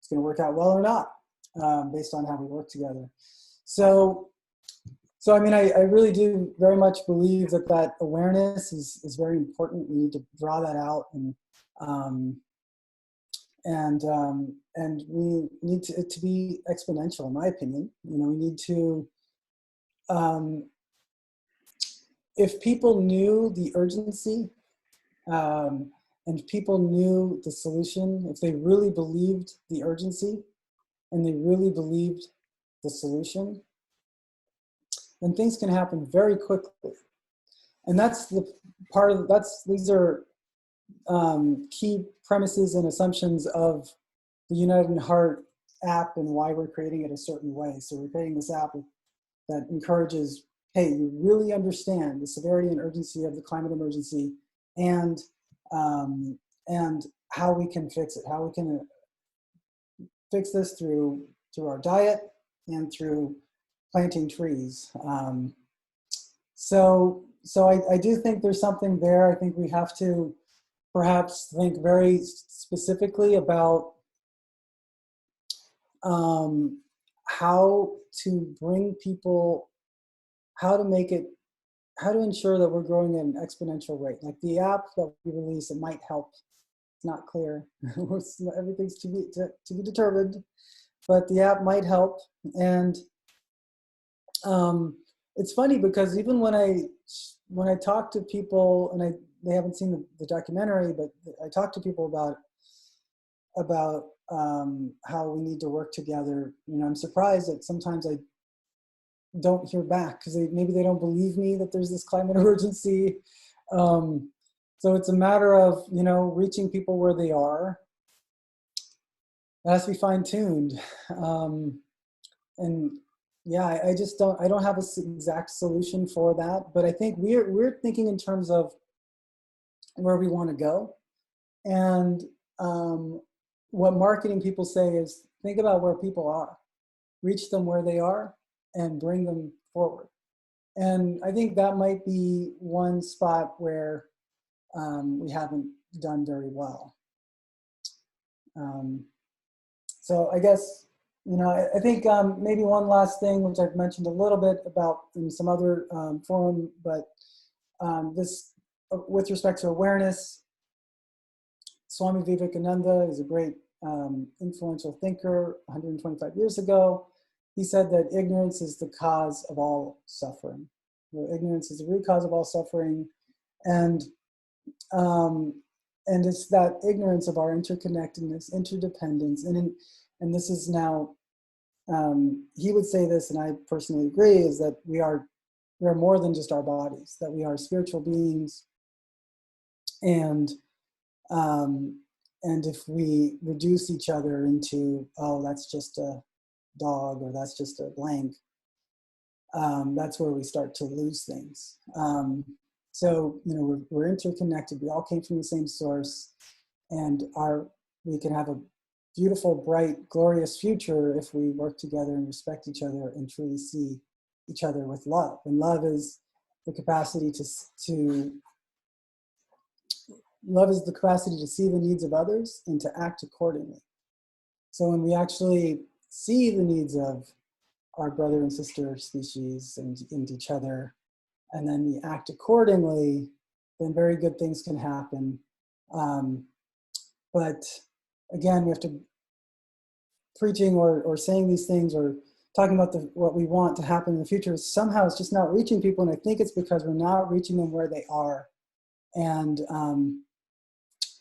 going to work out well or not, based on how we work together. So I mean, I really do very much believe that awareness is very important. We need to draw that out and we need it to be exponential, in my opinion. You know, we need to, if people knew the urgency, and people knew the solution, if they really believed the urgency and they really believed the solution, then things can happen very quickly. And that's the part of, these are key premises and assumptions of the United in Heart app and why we're creating it a certain way. So we're creating this app that encourages, hey, you really understand the severity and urgency of the climate emergency, and how we can fix it, how we can fix this through our diet and through planting trees. So I do think there's something there. I think we have to perhaps think very specifically about how to bring people, how to ensure that we're growing at an exponential rate. Like the app that we release, it might help. It's not clear. Everything's to be determined, but the app might help. And it's funny because even when I talk to people, and they haven't seen the documentary, but I talk to people about how we need to work together. You know, I'm surprised that sometimes I don't hear back because maybe they don't believe me that there's this climate emergency. So it's a matter of, you know, reaching people where they are. It has to be fine-tuned. And yeah, I don't have an exact solution for that, but I think we're thinking in terms of where we want to go. And what marketing people say is, think about where people are, reach them where they are, and bring them forward. And I think that might be one spot where we haven't done very well. So I guess, you know, I think maybe one last thing, which I've mentioned a little bit about in some other forum, but this, with respect to awareness, Swami Vivekananda is a great influential thinker 125 years ago. He said that ignorance is the cause of all suffering. Well, ignorance is the root cause of all suffering. And it's that ignorance of our interconnectedness, interdependence, and this is now, he would say this, and I personally agree, is that we are more than just our bodies, that we are spiritual beings, and if we reduce each other into, oh, that's just a dog, or that's just a blank, that's where we start to lose things. So, you know, we're interconnected. We all came from the same source, and we can have a beautiful, bright, glorious future if we work together and respect each other and truly see each other with love. And love is the capacity to see the needs of others and to act accordingly. So when we actually see the needs of our brother and sister species and each other, and then we act accordingly, then very good things can happen. But again, we have to, preaching or saying these things or talking about what we want to happen in the future, somehow it's just not reaching people. And I think it's because we're not reaching them where they are. And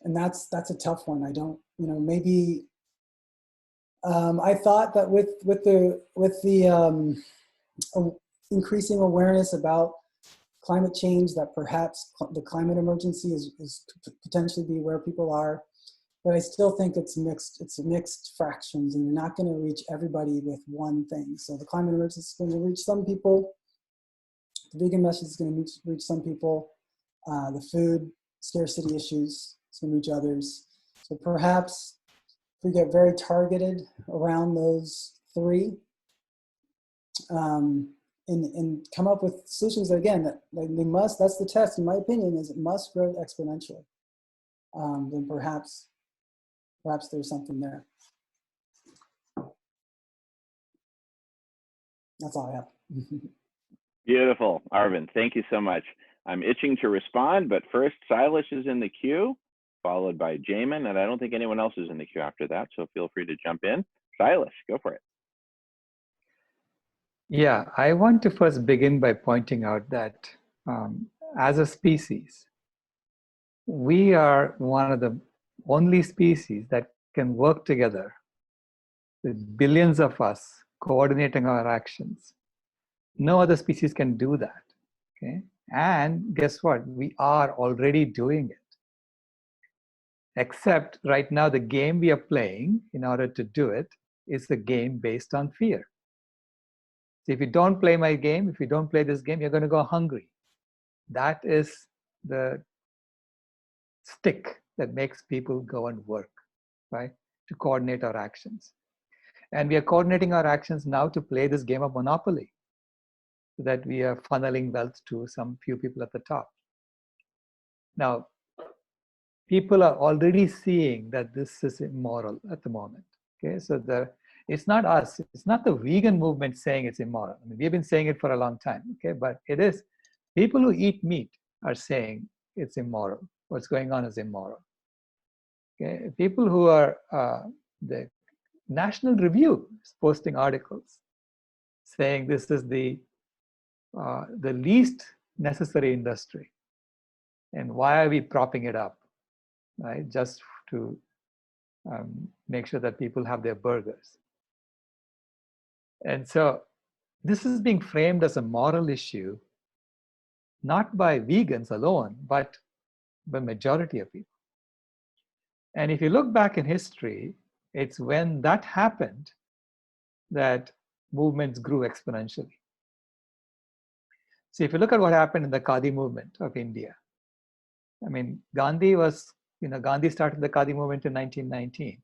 that's a tough one. I don't, you know, maybe, I thought that with the increasing awareness about climate change, that perhaps the climate emergency is potentially be where people are, but I still think it's mixed fractions, and you're not going to reach everybody with one thing. So the climate emergency is going to reach some people, the vegan message is going to reach some people, the food scarcity issues is going to reach others. So perhaps if we get very targeted around those three, and come up with solutions that, again, that's the test, in my opinion, is it must grow exponentially. Then perhaps there's something there. That's all I have. Beautiful, Arvind. Thank you so much. I'm itching to respond, but first, Sailesh is in the queue. followed by Jamen, and I don't think anyone else is in the queue after that, so feel free to jump in. Sailesh, go for it. Yeah, I want to first begin by pointing out that as a species, we are one of the only species that can work together with billions of us coordinating our actions. No other species can do that. Okay? And guess what? We are already doing it. Except right now, the game we are playing in order to do it is a game based on fear. So if you don't play my game, if you don't play this game, you're going to go hungry. That is the stick that makes people go and work, right? To coordinate our actions. And we are coordinating our actions now to play this game of Monopoly, so that we are funneling wealth to some few people at the top. Now, people are already seeing that this is immoral at the moment. Okay, so it's not us, it's not the vegan movement saying it's immoral. I mean, we've been saying it for a long time, okay, but it is people who eat meat are saying it's immoral. What's going on is immoral. Okay, people who are the National Review is posting articles saying this is the least necessary industry, and why are we propping it up, right? Just to make sure that people have their burgers. And so this is being framed as a moral issue, not by vegans alone, but by majority of people. And if you look back in history, it's when that happened that movements grew exponentially. So if you look at what happened in the Khadi movement of India, I mean, Gandhi started the Khadi movement in 1919.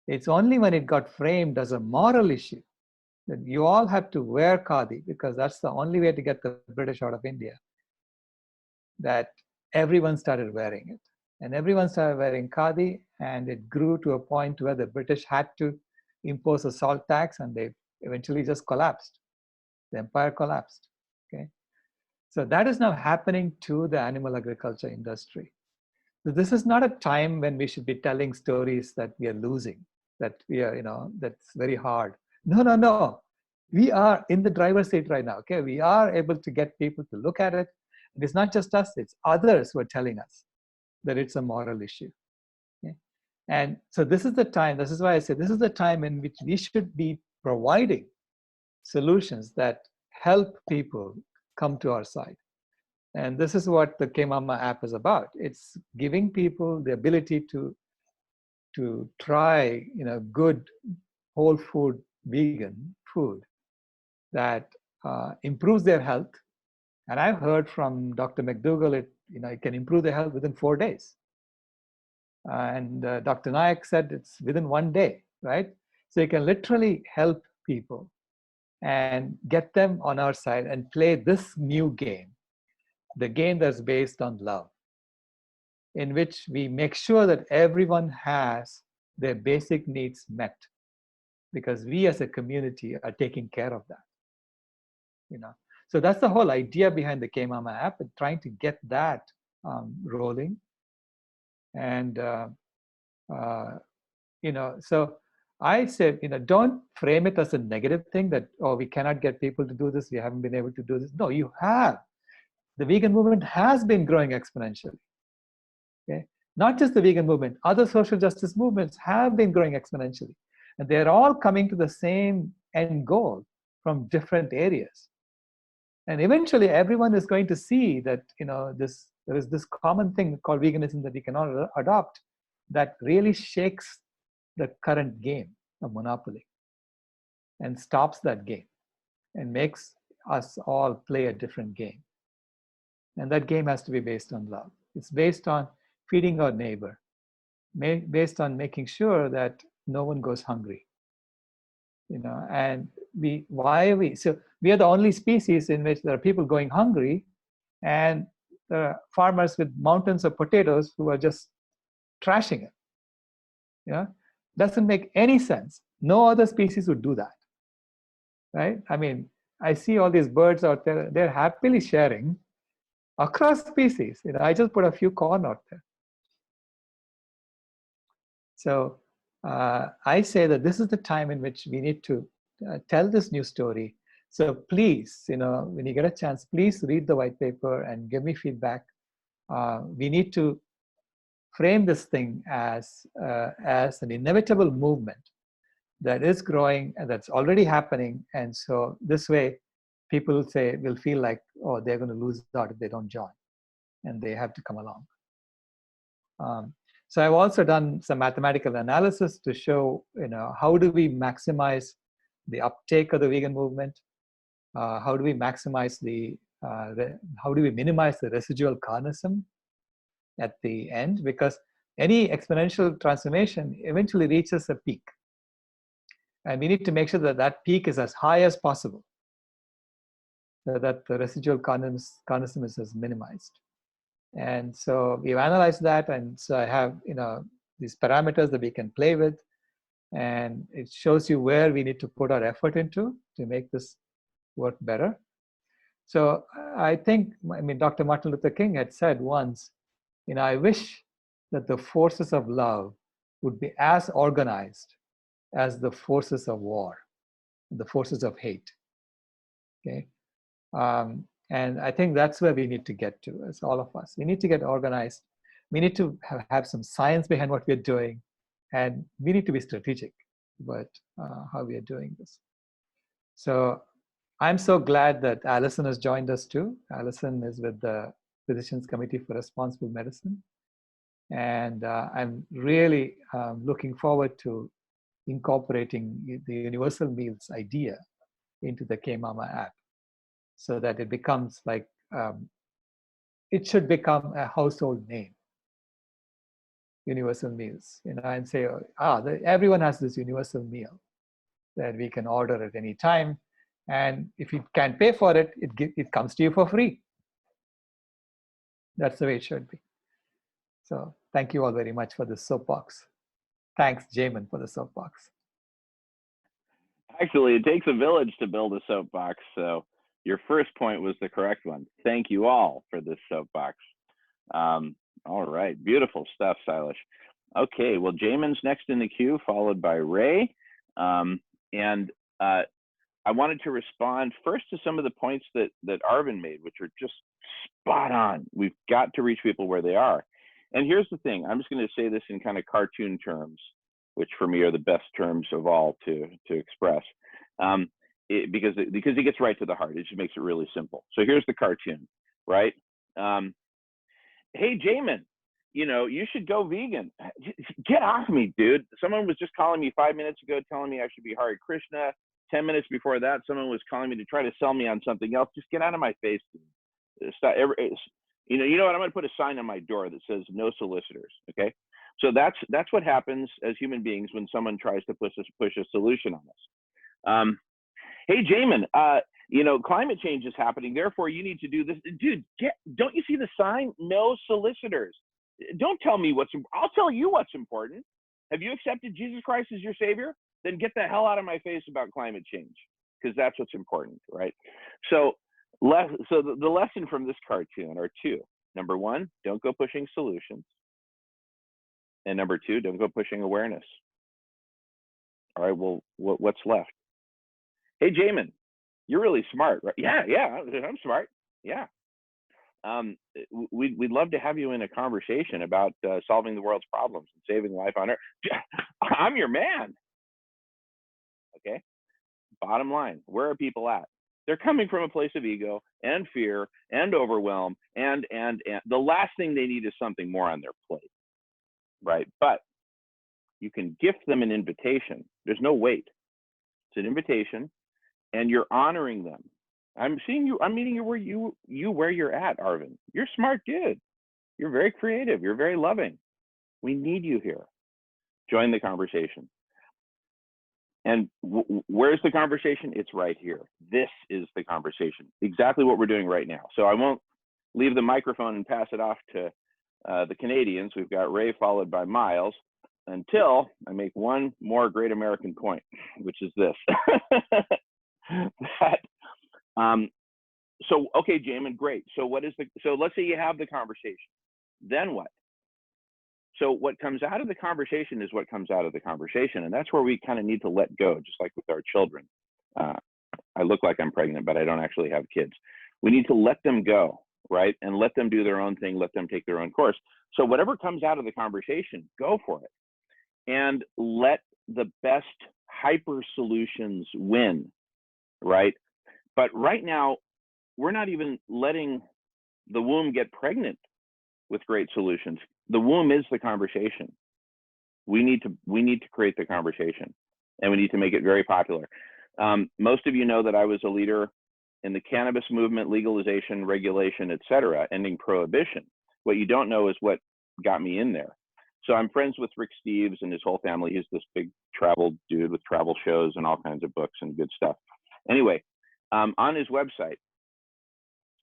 It's only when it got framed as a moral issue that you all have to wear Khadi because that's the only way to get the British out of India, that everyone started wearing it. And everyone started wearing Khadi, and it grew to a point where the British had to impose a salt tax, and they eventually just collapsed. The empire collapsed. Okay, so that is now happening to the animal agriculture industry. So this is not a time when we should be telling stories that we are losing, that we are, that's very hard. No. We are in the driver's seat right now. Okay, we are able to get people to look at it. And it's not just us, it's others who are telling us that it's a moral issue. Okay? And so this is the time, this is why I say this is the time in which we should be providing solutions that help people come to our side. And this is what the K-Mama app is about. It's giving people the ability to try, good whole food vegan food that improves their health. And I've heard from Dr. McDougall, it can improve their health within 4 days. And Dr. Nayak said it's within 1 day, right? So you can literally help people and get them on our side and play this new game, the game that's based on love, in which we make sure that everyone has their basic needs met, because we as a community are taking care of that. So that's the whole idea behind the K-Mama app, and trying to get that rolling. And so I said, don't frame it as a negative thing that, oh, we cannot get people to do this, we haven't been able to do this. No, you have. The vegan movement has been growing exponentially. Okay? Not just the vegan movement, other social justice movements have been growing exponentially. And they're all coming to the same end goal from different areas. And eventually everyone is going to see that, there is this common thing called veganism that we can all adopt that really shakes the current game of monopoly and stops that game and makes us all play a different game. And that game has to be based on love. It's based on feeding our neighbor, based on making sure that no one goes hungry. And we are the only species in which there are people going hungry, and there are farmers with mountains of potatoes who are just trashing it. Doesn't make any sense. No other species would do that, right? I mean, I see all these birds out there, they're happily sharing across species. I just put a few corn out there. So I say that this is the time in which we need to tell this new story. So please, when you get a chance, please read the white paper and give me feedback. We need to frame this thing as an inevitable movement that is growing and that's already happening. And so this way, people will feel like, oh, they're going to lose out if they don't join, and they have to come along. So I've also done some mathematical analysis to show, how do we maximize the uptake of the vegan movement? How do we maximize how do we minimize the residual carnism at the end? Because any exponential transformation eventually reaches a peak. And we need to make sure that that peak is as high as possible, so that the residual carnism is as minimized. And so we've analyzed that, and so I have these parameters that we can play with, and it shows you where we need to put our effort into to make this work better. So I think, Dr. Martin Luther King had said once, I wish that the forces of love would be as organized as the forces of war, the forces of hate. Okay. And I think that's where we need to get to, as all of us. We need to get organized. We need to have some science behind what we're doing. And we need to be strategic about how we are doing this. So I'm so glad that Alison has joined us too. Alison is with the Physicians Committee for Responsible Medicine. And I'm really looking forward to incorporating the universal meals idea into the K-Mama app, so that it becomes like, it should become a household name, universal meals, and say, everyone has this universal meal that we can order at any time. And if you can't pay for it, it comes to you for free. That's the way it should be. So thank you all very much for this soapbox. Thanks, Jamen, for the soapbox. Actually, it takes a village to build a soapbox. So your first point was the correct one. Thank you all for this soapbox. All right, beautiful stuff, Sailesh. Okay, well, Jamen's next in the queue, followed by Ray. I wanted to respond first to some of the points that Arvind made, which are just spot on. We've got to reach people where they are. And here's the thing, I'm just going to say this in kind of cartoon terms, which for me are the best terms of all to express. Because he gets right to the heart. It just makes it really simple. So here's the cartoon, right? Hey, Jamen, you should go vegan. Get off me, dude. Someone was just calling me 5 minutes ago telling me I should be Hare Krishna. 10 minutes before that, someone was calling me to try to sell me on something else. Just get out of my face. Stop. You know what? I'm going to put a sign on my door that says no solicitors. Okay. So that's what happens as human beings when someone tries to push a solution on us. Hey, Jamen, climate change is happening. Therefore, you need to do this. Dude, don't you see the sign? No solicitors. Don't tell me I'll tell you what's important. Have you accepted Jesus Christ as your savior? Then get the hell out of my face about climate change, because that's what's important, right? So the lesson from this cartoon are two. Number one, don't go pushing solutions. And number two, don't go pushing awareness. All right, well, what's left? Hey, Jamen, you're really smart, right? Yeah, I'm smart. Yeah. We'd love to have you in a conversation about solving the world's problems and saving life on Earth. I'm your man. Okay. Bottom line, where are people at? They're coming from a place of ego and fear and overwhelm, and the last thing they need is something more on their plate, right? But you can gift them an invitation. There's no wait. It's an invitation, and you're honoring them. I'm meeting you where you're at, Arvind. You're a smart dude. You're very creative. You're very loving. We need you here. Join the conversation. And where's the conversation? It's right here. This is the conversation. Exactly what we're doing right now. So I won't leave the microphone and pass it off to the Canadians. We've got Ray followed by Miles, until I make one more great American point, which is this. So, okay, Jamen, great. So let's say you have the conversation. Then what? So what comes out of the conversation is what comes out of the conversation. And that's where we kind of need to let go, just like with our children. I look like I'm pregnant, but I don't actually have kids. We need to let them go, right? And let them do their own thing, let them take their own course. So whatever comes out of the conversation, go for it. And let the best hyper solutions win, right? But right now, we're not even letting the womb get pregnant with great solutions. The womb is the conversation. We need to create the conversation, and we need to make it very popular. Most of you know that I was a leader in the cannabis movement, legalization, regulation, et cetera, ending prohibition. What you don't know is what got me in there. So I'm friends with Rick Steves and his whole family. He's this big travel dude with travel shows and all kinds of books and good stuff. Anyway, on his website,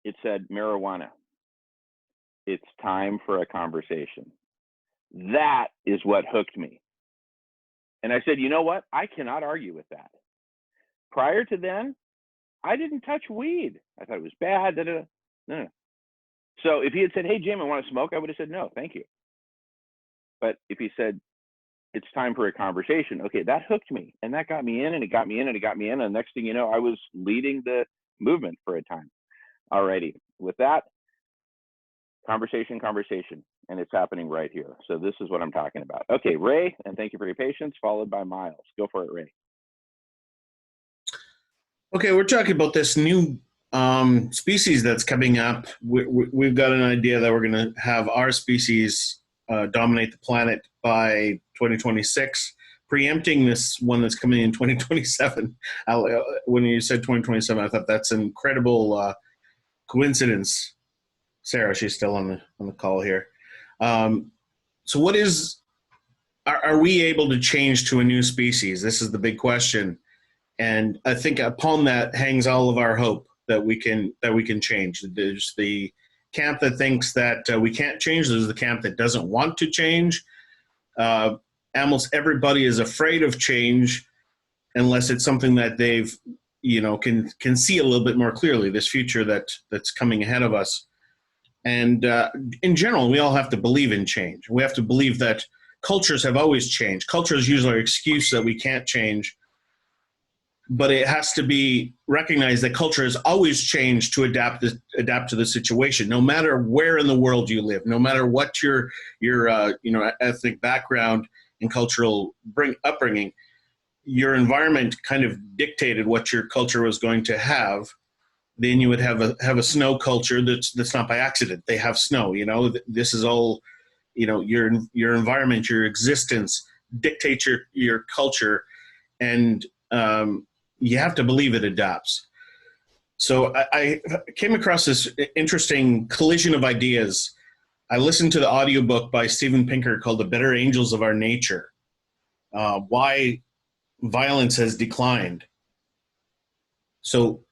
it said marijuana. It's time for a conversation. That is what hooked me. And I said, you know what? I cannot argue with that. Prior to then, I didn't touch weed. I thought it was bad. No. So if he had said, hey, Jim, I want to smoke, I would have said, no, thank you. But if he said, it's time for a conversation, okay, that hooked me. And that got me in, and it got me in, and it got me in. And the next thing you know, I was leading the movement for a time. Alrighty, with that, conversation, and it's happening right here. So this is what I'm talking about. Okay, Ray, and thank you for your patience, followed by Miles. Go for it, Ray. Okay, we're talking about this new species that's coming up. We've got an idea that we're going to have our species dominate the planet by 2026, preempting this one that's coming in 2027. When you said 2027, I thought that's an incredible coincidence. Sarah, she's still on the call here. So what are we able to change to a new species? This is the big question. And I think upon that hangs all of our hope that we can change. There's the camp that thinks that we can't change. There's the camp that doesn't want to change. Almost everybody is afraid of change unless it's something that they've, can see a little bit more clearly, this future that's coming ahead of us. And in general, we all have to believe in change. We have to believe that cultures have always changed. Culture is usually our excuse that we can't change. But it has to be recognized that culture has always changed to adapt to the situation, no matter where in the world you live, no matter what your ethnic background and cultural upbringing. Your environment kind of dictated what your culture was going to have. Then you would have a snow culture that's not by accident. They have snow. This is all, your environment, your existence dictates your culture, and you have to believe it adapts. So I came across this interesting collision of ideas. I listened to the audiobook by Steven Pinker called The Better Angels of Our Nature, Why Violence Has Declined. So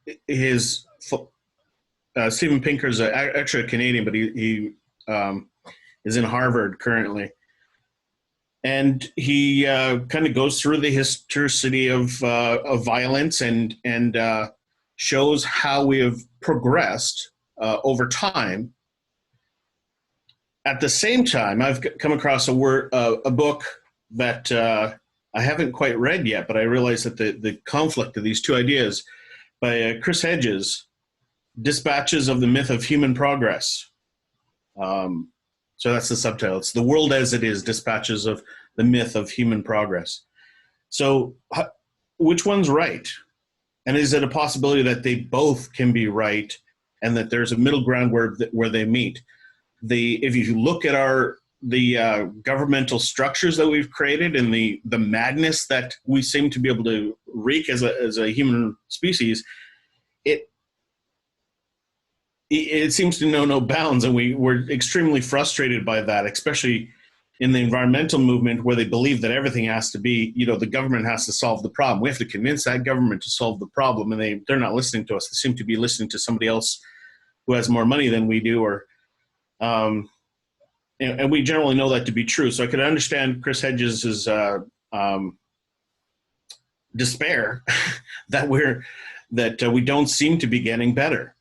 Steven Pinker is actually a Canadian, but he is in Harvard currently. And he kind of goes through the historicity of violence and shows how we have progressed over time. At the same time, I've come across a book that I haven't quite read yet, but I realize that the conflict of these two ideas by Chris Hedges, Dispatches of the Myth of Human Progress. So that's the subtitle. It's The World as It Is, Dispatches of the Myth of Human Progress. So which one's right? And is it a possibility that they both can be right and that there's a middle ground where they meet? If you look at the governmental structures that we've created and the madness that we seem to be able to wreak as a human species, it seems to know no bounds, and we're extremely frustrated by that, especially in the environmental movement where they believe that everything has to be, the government has to solve the problem. We have to convince that government to solve the problem, and they're not listening to us. They seem to be listening to somebody else who has more money than we do, and we generally know that to be true. So I could understand Chris Hedges' despair that we don't seem to be getting better.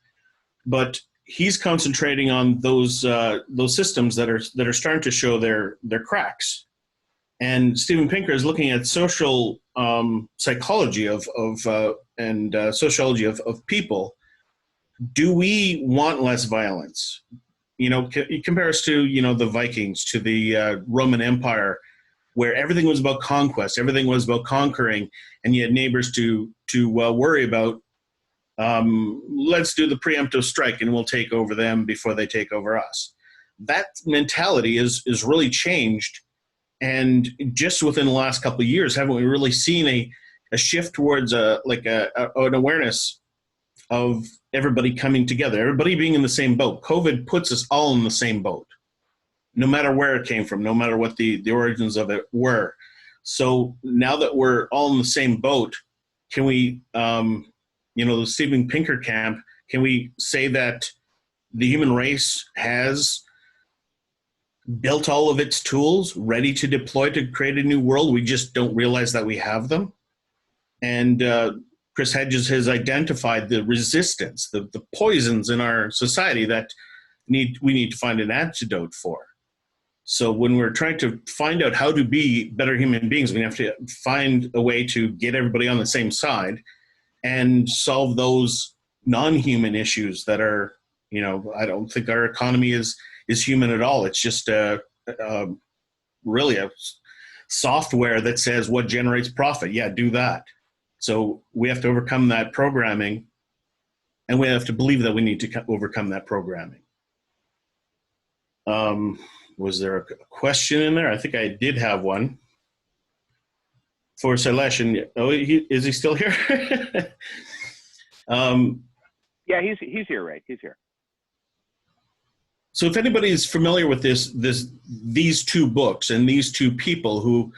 But he's concentrating on those systems that are starting to show their cracks. And Steven Pinker is looking at social psychology and sociology of people. Do we want less violence? You know, compare us to, you know, the Vikings, to the Roman Empire, where everything was about conquest, everything was about conquering, and you had neighbors to worry about. Let's do the preemptive strike and we'll take over them before they take over us. That mentality is really changed. And just within the last couple of years, haven't we really seen a shift towards an awareness of everybody coming together, everybody being in the same boat? COVID puts us all in the same boat, no matter where it came from, no matter what the origins of it were. So now that we're all in the same boat, can we, you know, the Steven Pinker camp, can we say that the human race has built all of its tools ready to deploy to create a new world? We just don't realize that we have them. And Chris Hedges has identified the resistance, the poisons in our society that we need to find an antidote for. So when we're trying to find out how to be better human beings, we have to find a way to get everybody on the same side and solve those non-human issues that are, you know, I don't think our economy is human at all. It's just really a software that says what generates profit. Yeah, do that. So we have to overcome that programming, and we have to believe that we need to overcome that programming. Was there a question in there? I think I did have one for Sailesh. And is he still here? Yeah, he's here, right? He's here. So if anybody is familiar with these two books and these two people who,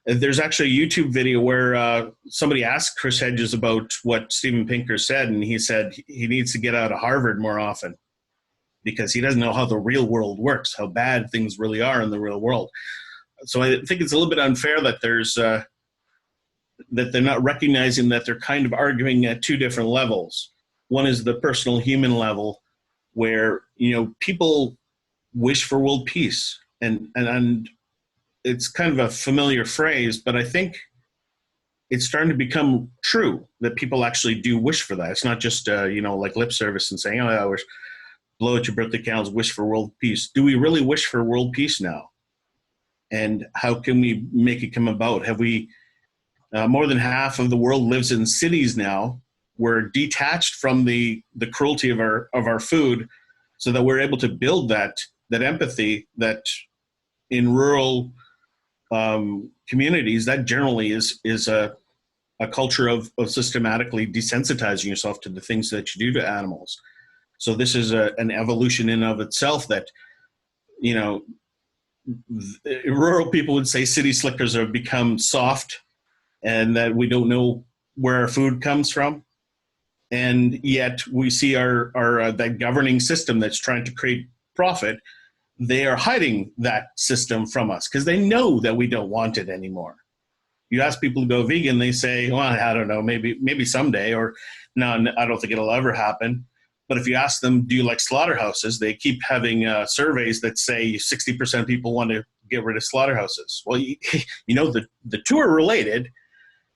there's actually a YouTube video where somebody asked Chris Hedges about what Steven Pinker said, and he said he needs to get out of Harvard more often because he doesn't know how the real world works, how bad things really are in the real world. So I think it's a little bit unfair that that they're not recognizing that they're kind of arguing at two different levels. One is the personal human level, where, you know, people wish for world peace, and it's kind of a familiar phrase, but I think it's starting to become true that people actually do wish for that. It's not just you know, like lip service and saying, oh, I wish, blow at your birthday candles, wish for world peace. Do we really wish for world peace now? And how can we make it come about? Have we more than half of the world lives in cities now? We're detached from the cruelty of our food, so that we're able to build that empathy that in rural communities, that generally is a culture of systematically desensitizing yourself to the things that you do to animals. So this is an evolution in of itself that, you know, rural people would say city slickers have become soft and that we don't know where our food comes from. And yet we see our that governing system that's trying to create profit, they are hiding that system from us because they know that we don't want it anymore. You ask people to go vegan, they say, well, I don't know, maybe someday, or no, I don't think it'll ever happen. But if you ask them, do you like slaughterhouses? They keep having surveys that say 60% of people want to get rid of slaughterhouses. Well, you know, the two are related.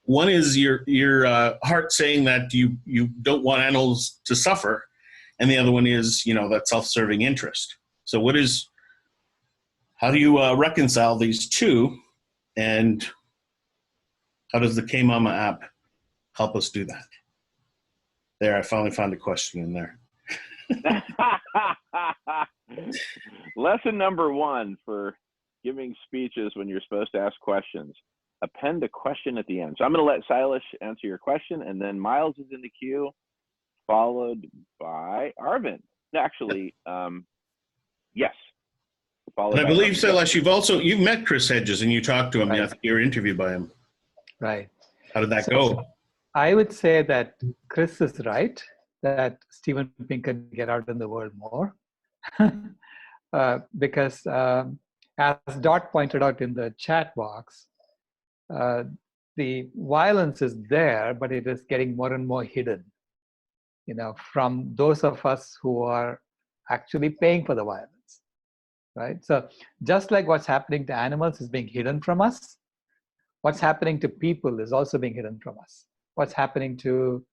One is your heart saying that you don't want animals to suffer, and the other one is, you know, that self-serving interest. So how do you reconcile these two, and how does the K-Mama app help us do that? There, I finally found a question in there. Lesson number 1 for giving speeches when you're supposed to ask questions: append a question at the end. So I'm going to let Sailesh answer your question, and then Miles is in the queue, followed by Arvind. Actually, yes. And I believe, Sailesh, you've met Chris Hedges and you talked to him. Right. You were interviewed by him. Right. How did that go? I would say that Chris is right, that Steven Pinker can get out in the world more. Because as Dot pointed out in the chat box, the violence is there, but it is getting more and more hidden, you know, from those of us who are actually paying for the violence, right? So just like what's happening to animals is being hidden from us, what's happening to people is also being hidden from us. What's happening to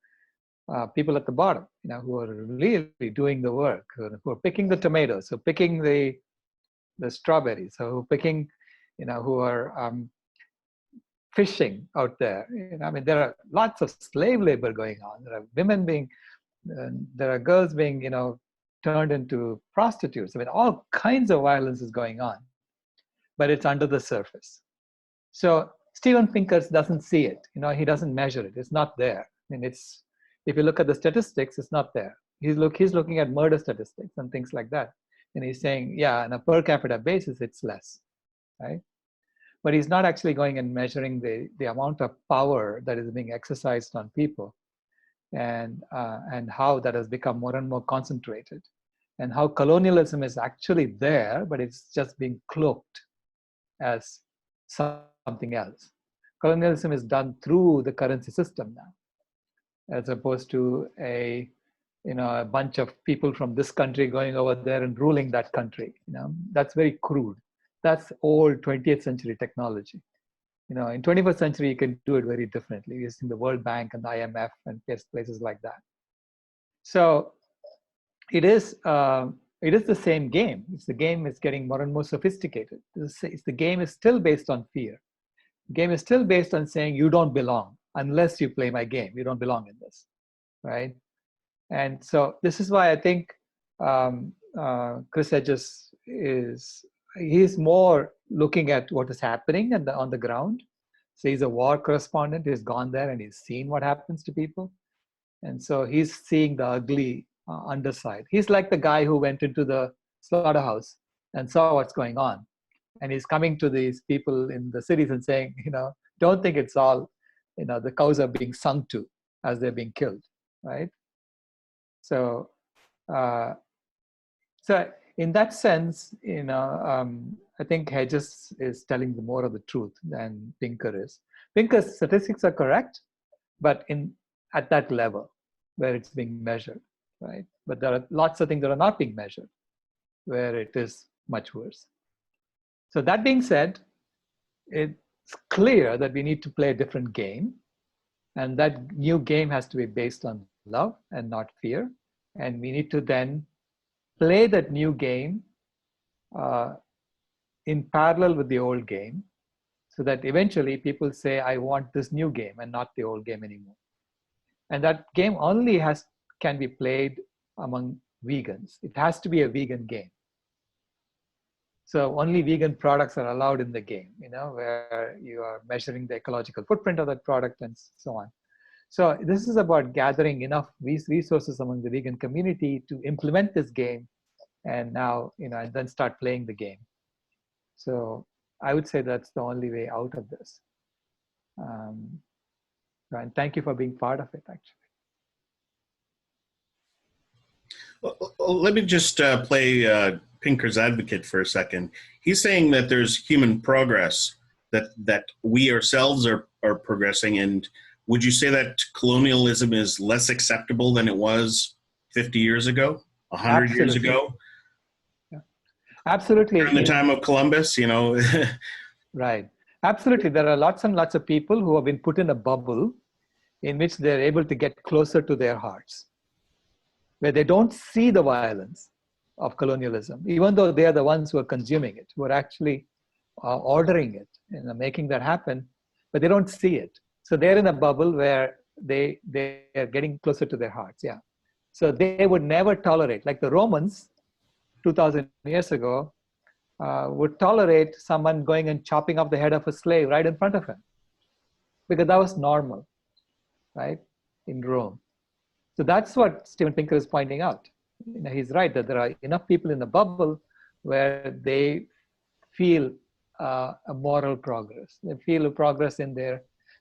people at the bottom, who are really doing the work, who are picking the tomatoes, who are picking the strawberries, who are picking, who are fishing out there. I mean, there are lots of slave labor going on. There are women being, there are girls being, turned into prostitutes. I mean, all kinds of violence is going on, but it's under the surface. So Steven Pinker doesn't see it. He doesn't measure it. It's not there. I mean, if you look at the statistics, it's not there. He's looking at murder statistics and things like that, and he's saying, yeah, on a per capita basis, it's less, right? But he's not actually going and measuring the amount of power that is being exercised on people, and how that has become more and more concentrated, and how colonialism is actually there, but it's just being cloaked as something else. Colonialism is done through the currency system now, as opposed to a bunch of people from this country going over there and ruling that country. That's very crude. That's old 20th century technology. In 21st century, you can do it very differently using the World Bank and the IMF and places like that. So it is the same game. The game is getting more and more sophisticated. The game is still based on fear. The game is still based on saying you don't belong unless you play my game. You don't belong in this, right? And so this is why I think Chris Hedges he's more looking at what is happening on the ground. So he's a war correspondent. He's gone there and he's seen what happens to people. And so he's seeing the ugly underside. He's like the guy who went into the slaughterhouse and saw what's going on. And he's coming to these people in the cities and saying, don't think it's all, the cows are being sung to as they're being killed, right? So, in that sense, I think Hedges is telling more of the truth than Pinker is. Pinker's statistics are correct, but at that level where it's being measured, right? But there are lots of things that are not being measured, where it is much worse. So that being said, it's clear that we need to play a different game, and that new game has to be based on love and not fear. And we need to then play that new game in parallel with the old game, so that eventually people say, I want this new game and not the old game anymore. And that game only can be played among vegans. It has to be a vegan game. So only vegan products are allowed in the game, where you are measuring the ecological footprint of that product and so on. So this is about gathering enough resources among the vegan community to implement this game, and now, and then start playing the game. So I would say that's the only way out of this. And thank you for being part of it, actually. Well, let me just play Pinker's advocate for a second. He's saying that there's human progress, that we ourselves are progressing. And would you say that colonialism is less acceptable than it was 50 years ago, 100 years ago? Yeah. Absolutely. In the time of Columbus, Right. Absolutely. There are lots and lots of people who have been put in a bubble in which they're able to get closer to their hearts, where they don't see the violence of colonialism, even though they are the ones who are consuming it, who are actually ordering it and making that happen, but they don't see it. So they're in a bubble where they are getting closer to their hearts. Yeah. So they would never tolerate, like the Romans 2,000 years ago, would tolerate someone going and chopping off the head of a slave right in front of him, because that was normal, right, in Rome. So that's what Steven Pinker is pointing out. He's right that there are enough people in the bubble where they feel a moral progress. They feel a progress in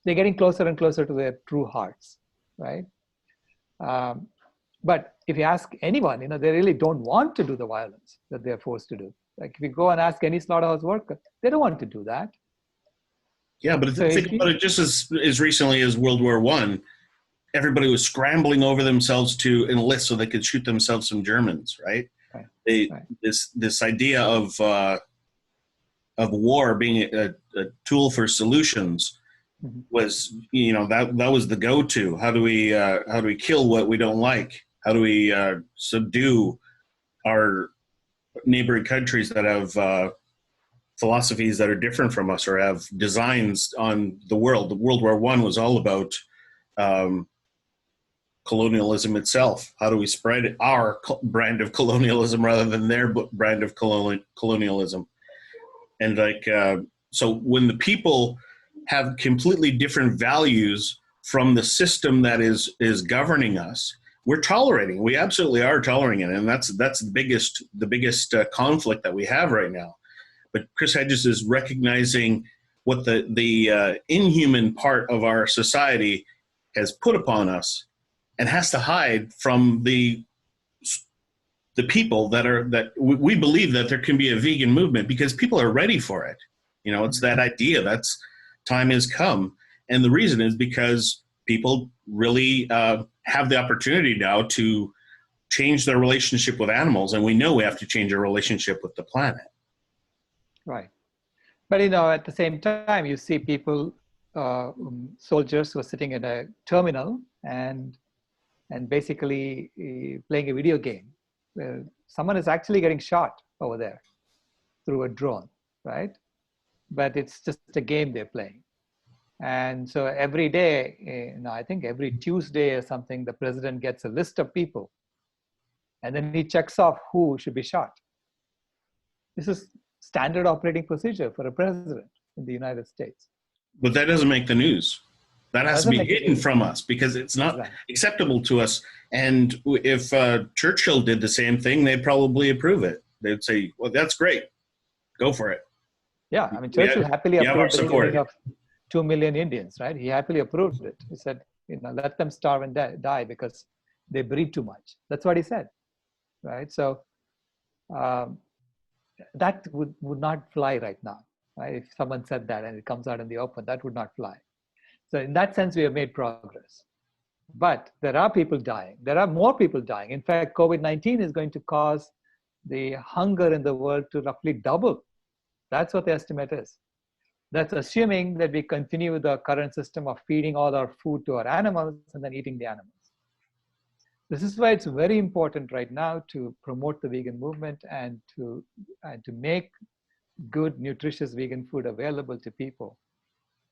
they're getting closer and closer to their true hearts, right? But if you ask anyone, they really don't want to do the violence that they're forced to do. Like if you go and ask any slaughterhouse worker, they don't want to do that. Yeah, but think about it, just as recently as World War I, everybody was scrambling over themselves to enlist so they could shoot themselves some Germans, right? Right. This idea of war being a tool for solutions was, that was the go-to. How do we kill what we don't like? How do we subdue our neighboring countries that have philosophies that are different from us or have designs on the world? The World War I was all about colonialism itself. How do we spread our brand of colonialism rather than their brand of colonialism? And so when the people have completely different values from the system that is governing us, we're tolerating. We absolutely are tolerating it, and that's the biggest conflict that we have right now. But Chris Hedges is recognizing what the inhuman part of our society has put upon us, and has to hide from the people that we believe that there can be a vegan movement, because people are ready for it. It's that idea that's time has come. And the reason is because people really have the opportunity now to change their relationship with animals. And we know we have to change our relationship with the planet. Right. But, at the same time, you see people, soldiers who are sitting in a terminal and basically playing a video game. Someone is actually getting shot over there through a drone, right? But it's just a game they're playing. And so every day, I think every Tuesday or something, the president gets a list of people, and then he checks off who should be shot. This is standard operating procedure for a president in the United States. But that doesn't make the news. That has to be hidden from us because it's not acceptable to us. And if Churchill did the same thing, they'd probably approve it. They'd say, well, that's great. Go for it. Yeah, I mean, Churchill happily approved the killing of 2 million Indians, right? He happily approved it. He said, let them starve and die because they breed too much. That's what he said, right? So that would not fly right now, right? If someone said that and it comes out in the open, that would not fly. So in that sense, we have made progress. But there are people dying. There are more people dying. In fact, COVID-19 is going to cause the hunger in the world to roughly double. That's what the estimate is. That's assuming that we continue with the current system of feeding all our food to our animals and then eating the animals. This is why it's very important right now to promote the vegan movement and to make good, nutritious vegan food available to people,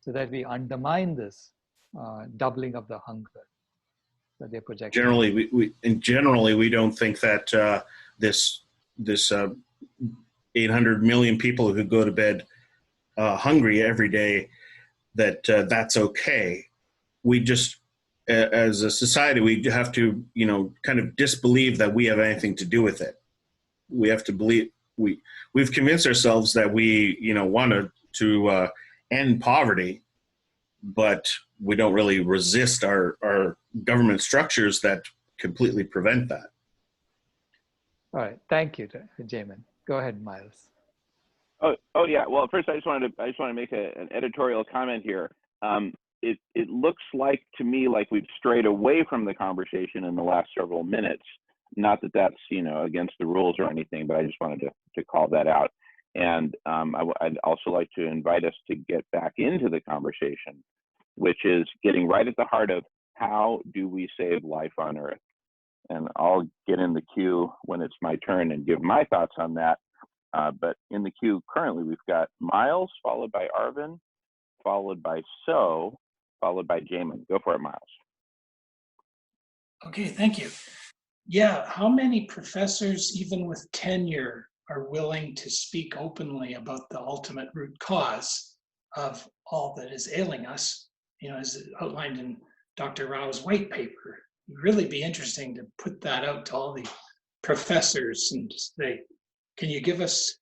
so that we undermine this doubling of the hunger that they're projecting. Generally, we don't think that this 800 million people who go to bed hungry every day, that's okay. We just, as a society, we have to, kind of disbelieve that we have anything to do with it. We have to believe we've convinced ourselves that we, want to end poverty, but we don't really resist our government structures that completely prevent that. All right, thank you, Jamen. Go ahead, Miles. Oh yeah. Well, first I just want to make an editorial comment here. It looks like to me like we've strayed away from the conversation in the last several minutes. Not that that's against the rules or anything, but I just wanted to call that out. And I'd also like to invite us to get back into the conversation, which is getting right at the heart of how do we save life on Earth. And I'll get in the queue when it's my turn and give my thoughts on that. But in the queue currently, we've got Miles, followed by Arvin, followed by So, followed by Jamen. Go for it, Miles. Okay, thank you. Yeah, how many professors, even with tenure, are willing to speak openly about the ultimate root cause of all that is ailing us, as outlined in Dr. Rao's white paper? It'd really be interesting to put that out to all the professors and say, can you give us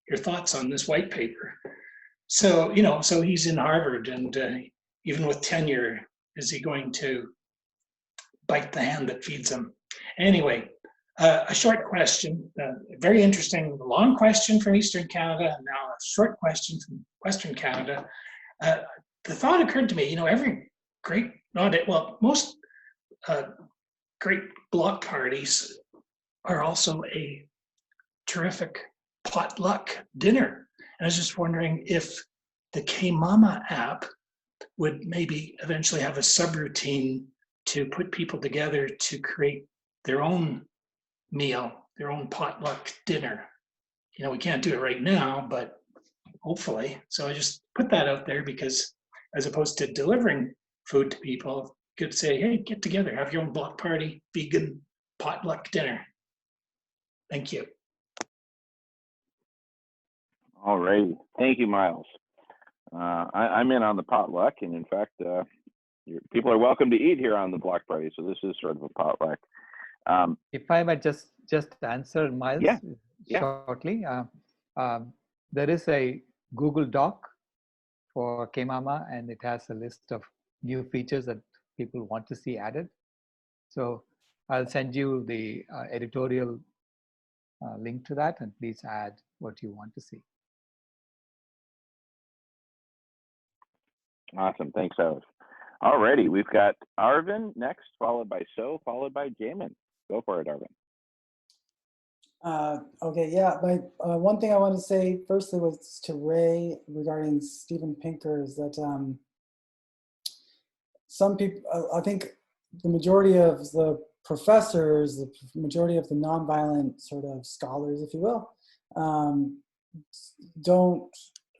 your thoughts on this white paper? So, so he's in Harvard, and even with tenure, is he going to bite the hand that feeds him? Anyway, a short question, very interesting, long question from Eastern Canada, and now a short question from Western Canada. The thought occurred to me, every great, most great bloc parties are also a terrific potluck dinner. And I was just wondering if the K-Mama app would maybe eventually have a subroutine to put people together to create their own meal, their own potluck dinner. You know, we can't do it right now, but hopefully. So I just put that out there because as opposed to delivering food to people, you could say, hey, get together, have your own block party, vegan potluck dinner. Thank you. All right. Thank you, Miles. I'm in on the potluck, and in fact, people are welcome to eat here on the block party. So this is sort of a potluck. If I might just answer Miles shortly. There is a Google Doc for K-Mama, and it has a list of new features that people want to see added. So I'll send you the editorial link to that, and please add what you want to see. Awesome. Thanks, Alice. All righty. We've got Arvin next, followed by So, followed by Jamen. Go for it, Arvin. Okay, yeah. One thing I wanted to say firstly was to Ray regarding Steven Pinker is that some people, I think the majority of the professors, the majority of the nonviolent sort of scholars, if you will, don't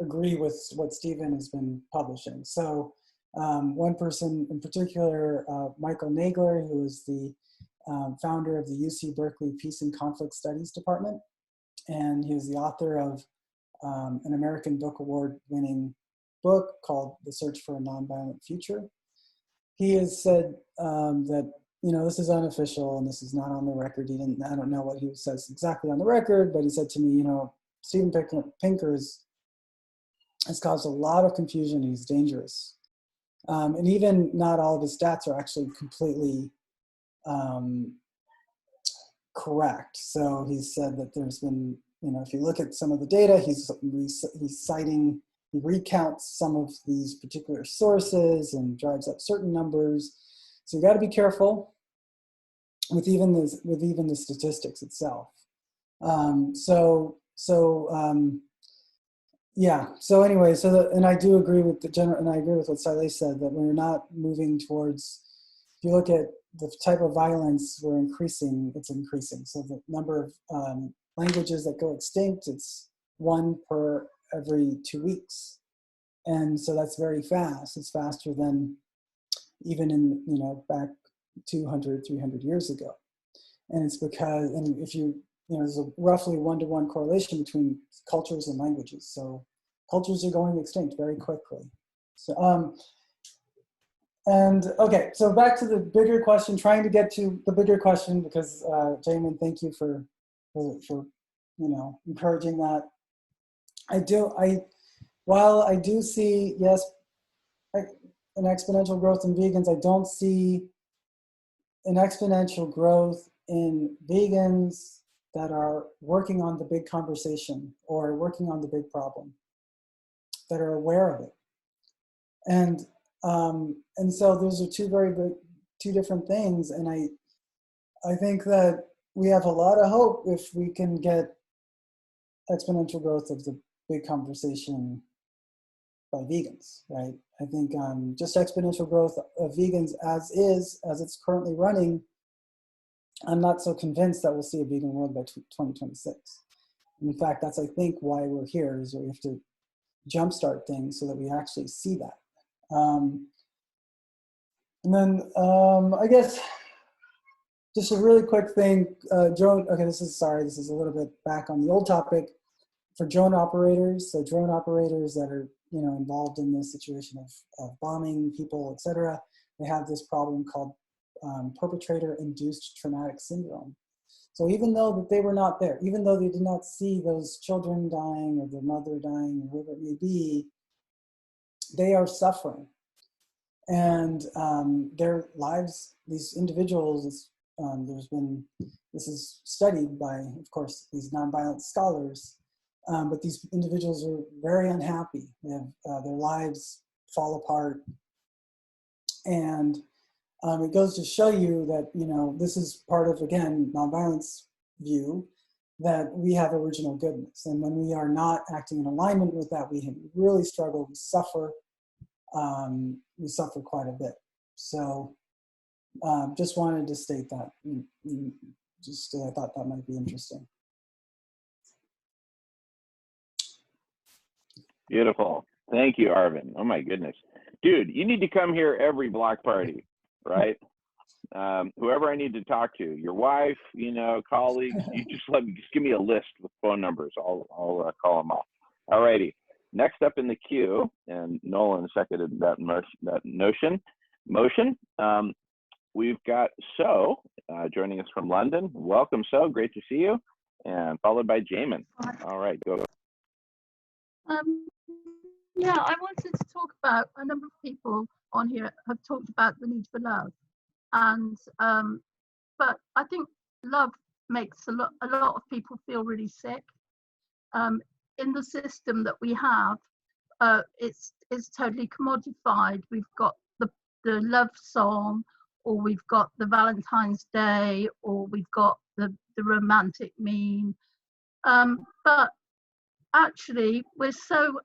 agree with what Steven has been publishing. So one person in particular, Michael Nagler, who is the founder of the UC Berkeley Peace and Conflict Studies Department, and he was the author of an American Book Award winning book called The Search for a Nonviolent Future. He has said that, you know, this is unofficial and this is not on the record. I don't know what he says exactly on the record, but he said to me, you know, Steven Pinker has caused a lot of confusion. He's dangerous. And even not all of his stats are actually completely correct. So he said that there's been, you know, if you look at some of the data, he's citing, he recounts some of these particular sources and drives up certain numbers. So you got to be careful with even the statistics itself. Yeah. So anyway, and I do agree with and I agree with what Sailesh said, that we're not moving towards. If you look at the type of violence it's increasing. So the number of languages that go extinct, it's 1 per every 2 weeks. And so that's very fast. It's faster than even in, you know, back 200, 300 years ago. And it's because, and if you know, there's a roughly 1-to-1 correlation between cultures and languages. So cultures are going extinct very quickly. So, and okay, so back to the bigger question, trying to get to the bigger question, because Jamen, thank you for you know, encouraging that. While I do see, yes, an exponential growth in vegans, I don't see an exponential growth in vegans that are working on the big conversation or working on the big problem, that are aware of it. And so those are two different things. And I think that we have a lot of hope if we can get exponential growth of the big conversation by vegans, right? I think just exponential growth of vegans as it's currently running, I'm not so convinced that we'll see a vegan world by 2026. In fact, that's, I think, why we're here, is we have to jumpstart things so that we actually see that. And then I guess just a really quick thing, drone, okay, this is a little bit back on the old topic. For drone operators, so drone operators that are, you know, involved in this situation of bombing people, et cetera, they have this problem called perpetrator-induced traumatic syndrome. So even though that they were not there, even though they did not see those children dying or their mother dying or whoever it may be, they are suffering. And their lives, these individuals, this is studied by, of course, these nonviolent scholars, but these individuals are very unhappy. They have, their lives fall apart. And it goes to show you that, you know, this is part of, again, nonviolence view, that we have original goodness. And when we are not acting in alignment with that, we really struggle, we suffer quite a bit. So just wanted to state that. I thought that might be interesting. Beautiful. Thank you, Arvin. Oh my goodness. Dude, you need to come here every block party, right? Whoever I need to talk to, your wife, you know, colleagues, you just give me a list with phone numbers. I'll call them all. All righty. Next up in the queue, and Nolan seconded that motion. We've got So joining us from London. Welcome, So. Great to see you. And followed by Jamen. All right, go. Yeah, I wanted to talk about, a number of people on here have talked about the need for love, and but I think love makes a lot of people feel really sick. In the system that we have, it's totally commodified. We've got the love song, or we've got the Valentine's Day, or we've got the romantic meme, but actually we're so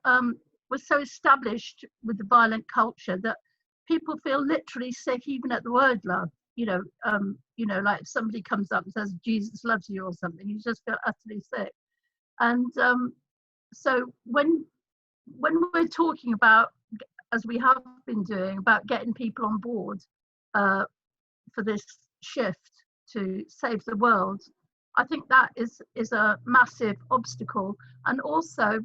established with the violent culture that people feel literally sick even at the word love. You know, like if somebody comes up and says Jesus loves you or something, you just feel utterly sick. And so when we're talking about, as we have been doing, about getting people on board for this shift to save the world, I think that is a massive obstacle. And also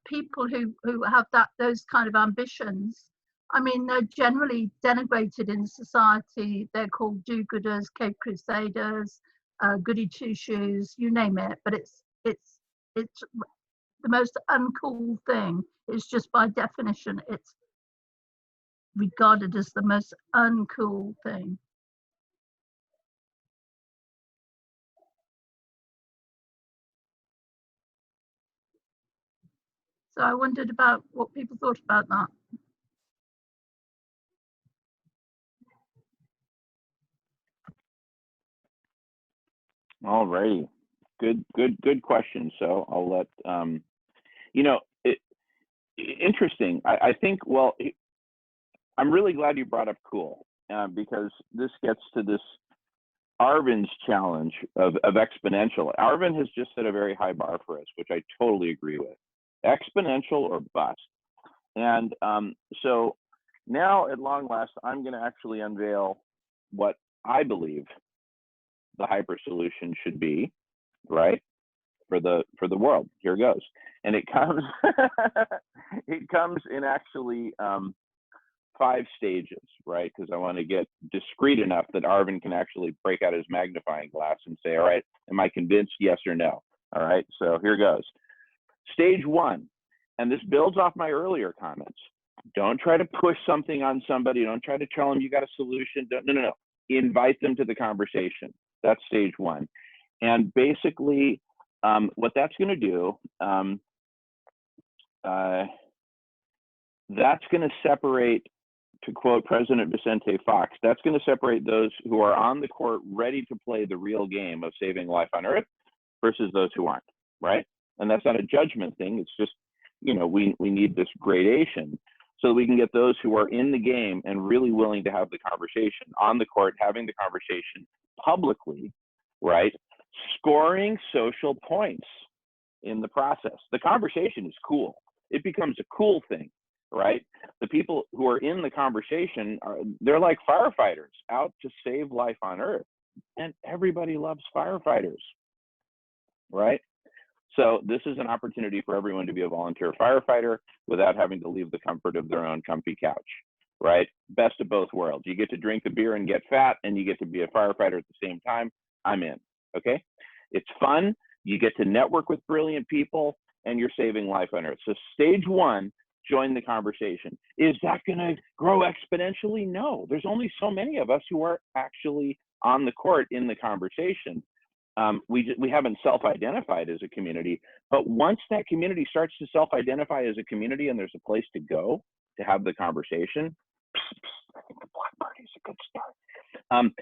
people who have those kind of ambitions, I mean, they're generally denigrated in society. They're called do-gooders, Cape Crusaders, goody two-shoes, you name it. But it's the most uncool thing. It's just by definition, it's regarded as the most uncool thing. So I wondered about what people thought about that. All righty. Good question. So I'll let, you know, interesting. I think, well, I'm really glad you brought up cool, because this gets to this Arvin's challenge of exponential. Arvin has just set a very high bar for us, which I totally agree with. Exponential or bust. And so now at long last, I'm going to actually unveil what I believe the hyper solution should be, right, for the world. Here goes. And it comes it comes in actually 5 stages, right? Because I want to get discreet enough that Arvin can actually break out his magnifying glass and say, all right, am I convinced, yes or no? All right, so here goes. Stage 1, and this builds off my earlier comments. Don't try to push something on somebody. Don't try to tell them you got a solution. No. Invite them to the conversation. That's stage 1. And basically, what that's going to do, that's going to separate, to quote President Vicente Fox, that's going to separate those who are on the court ready to play the real game of saving life on Earth versus those who aren't, right? And that's not a judgment thing. It's just, you know, we need this gradation so that we can get those who are in the game and really willing to have the conversation on the court, having the conversation publicly, right? Scoring social points in the process. The conversation is cool. It becomes a cool thing, right? The people who are in the conversation, they're like firefighters out to save life on Earth. And everybody loves firefighters, right? So this is an opportunity for everyone to be a volunteer firefighter without having to leave the comfort of their own comfy couch, right? Best of both worlds. You get to drink the beer and get fat, and you get to be a firefighter at the same time. I'm in, okay? It's fun. You get to network with brilliant people, and you're saving life on Earth. So stage 1, join the conversation. Is that going to grow exponentially? No. There's only so many of us who are actually on the court in the conversation. We haven't self-identified as a community, but once that community starts to self-identify as a community and there's a place to go to have the conversation, I think the block party is a good start.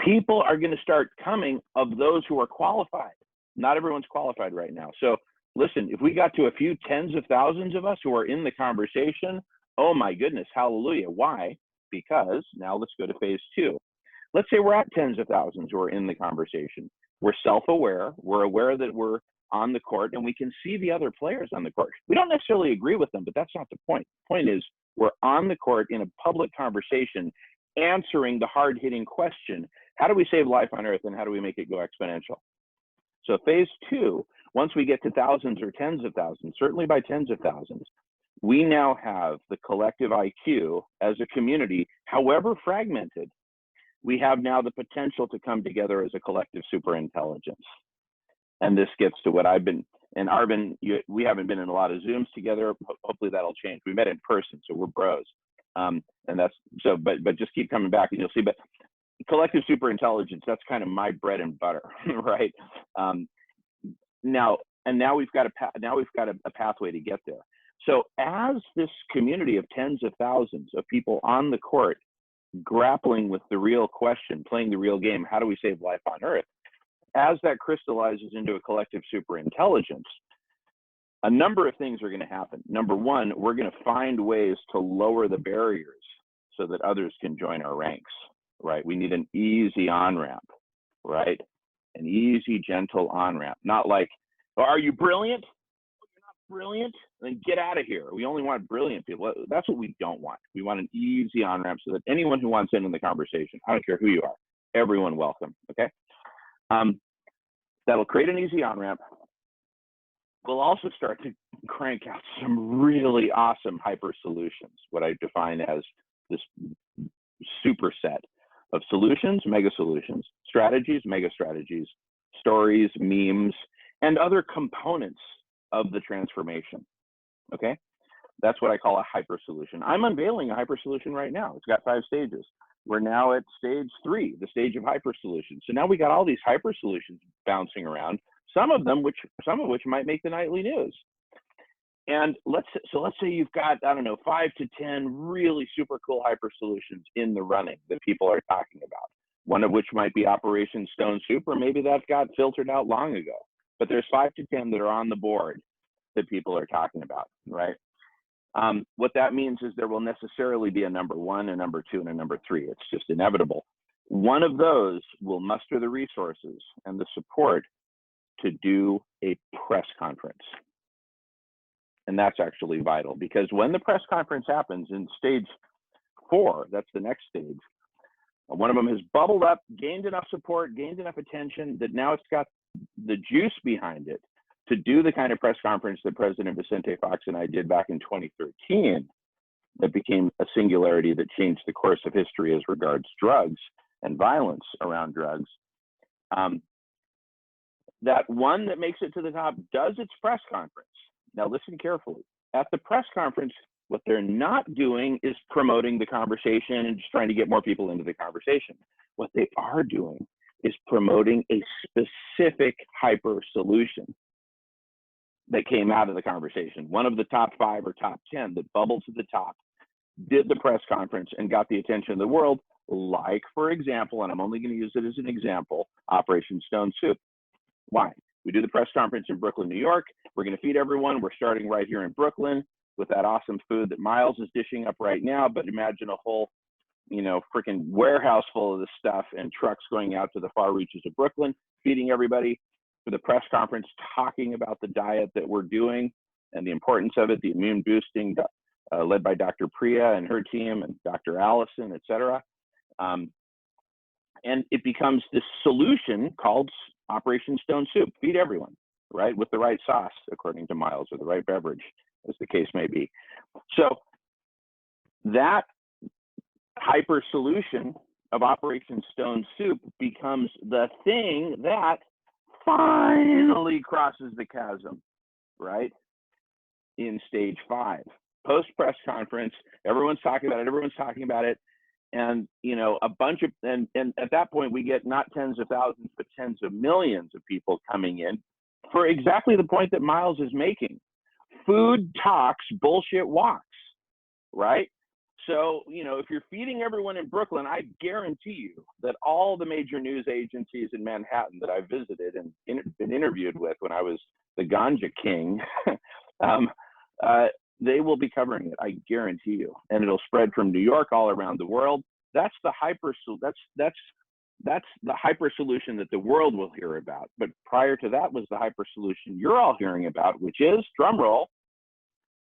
People are going to start coming of those who are qualified. Not everyone's qualified right now. So listen, if we got to a few tens of thousands of us who are in the conversation, oh my goodness, hallelujah. Why? Because now let's go to phase 2. Let's say we're at tens of thousands who are in the conversation. We're self-aware. We're aware that we're on the court and we can see the other players on the court. We don't necessarily agree with them, but that's not the point. The point is we're on the court in a public conversation answering the hard-hitting question, how do we save life on Earth and how do we make it go exponential? So phase 2, once we get to thousands or tens of thousands, certainly by tens of thousands, we now have the collective IQ as a community, however fragmented, we have now the potential to come together as a collective superintelligence. And this gets to what I've been, and Arvin, we haven't been in a lot of Zooms together. Hopefully that'll change. We met in person, so we're bros. And that's, so, but just keep coming back and you'll see, but collective superintelligence, that's kind of my bread and butter, right? Now we've got a pathway to get there. So as this community of tens of thousands of people on the court grappling with the real question, playing the real game, how do we save life on Earth? As that crystallizes into a collective superintelligence, a number of things are going to happen. Number one, we're going to find ways to lower the barriers so that others can join our ranks, right? We need an easy on-ramp, right? An easy, gentle on-ramp. Not like, oh, are you brilliant? You're not brilliant? Then get out of here. We only want brilliant people. That's what we don't want. We want an easy on-ramp so that anyone who wants in the conversation, I don't care who you are, everyone welcome, okay? That'll create an easy on-ramp. We'll also start to crank out some really awesome hyper solutions, what I define as this superset of solutions, mega solutions, strategies, mega strategies, stories, memes, and other components of the transformation, okay? That's what I call a hyper solution. I'm unveiling a hyper solution right now. It's got 5 stages. We're now at stage 3, the stage of hyper solutions. So now we got all these hyper solutions bouncing around, some of which might make the nightly news. And let's say you've got, I don't know, 5 to 10 really super cool hyper solutions in the running that people are talking about. One of which might be Operation Stone Soup, or maybe that got filtered out long ago. But there's 5 to 10 that are on the board that people are talking about, right? What that means is there will necessarily be a number 1, a number 2, and a number 3. It's just inevitable. One of those will muster the resources and the support to do a press conference. And that's actually vital, because when the press conference happens in stage 4, that's the next stage, one of them has bubbled up, gained enough support, gained enough attention that now it's got the juice behind it to do the kind of press conference that President Vicente Fox and I did back in 2013 that became a singularity that changed the course of history as regards drugs and violence around drugs. That one that makes it to the top does its press conference. Now listen carefully. At the press conference, what they're not doing is promoting the conversation and just trying to get more people into the conversation. What they are doing is promoting a specific hyper solution that came out of the conversation. One of the top 5 or top 10 that bubbled to the top did the press conference and got the attention of the world, like, for example, and I'm only going to use it as an example, Operation Stone Soup. Why? We do the press conference in Brooklyn, New York. We're going to feed everyone. We're starting right here in Brooklyn with that awesome food that Miles is dishing up right now. But imagine a whole, freaking warehouse full of this stuff and trucks going out to the far reaches of Brooklyn, feeding everybody for the press conference, talking about the diet that we're doing and the importance of it, the immune boosting, led by Dr. Priya and her team and Dr. Allison, et cetera. And it becomes this solution called Operation Stone Soup, feed everyone, right? With the right sauce, according to Miles, or the right beverage, as the case may be. So that hyper solution of Operation Stone Soup becomes the thing that finally crosses the chasm, right? In stage 5, post press conference, everyone's talking about it. And, a bunch of, and at that point, we get not tens of thousands, but tens of millions of people coming in for exactly the point that Miles is making. Food talks, bullshit walks, right? So, you know, if you're feeding everyone in Brooklyn, I guarantee you that all the major news agencies in Manhattan that I visited and been interviewed with when I was the ganja king, they will be covering it. I guarantee you, and it'll spread from New York all around the world. That's the that's the hyper solution that the world will hear about. But prior to that was the hyper solution you're all hearing about, which is, drum roll,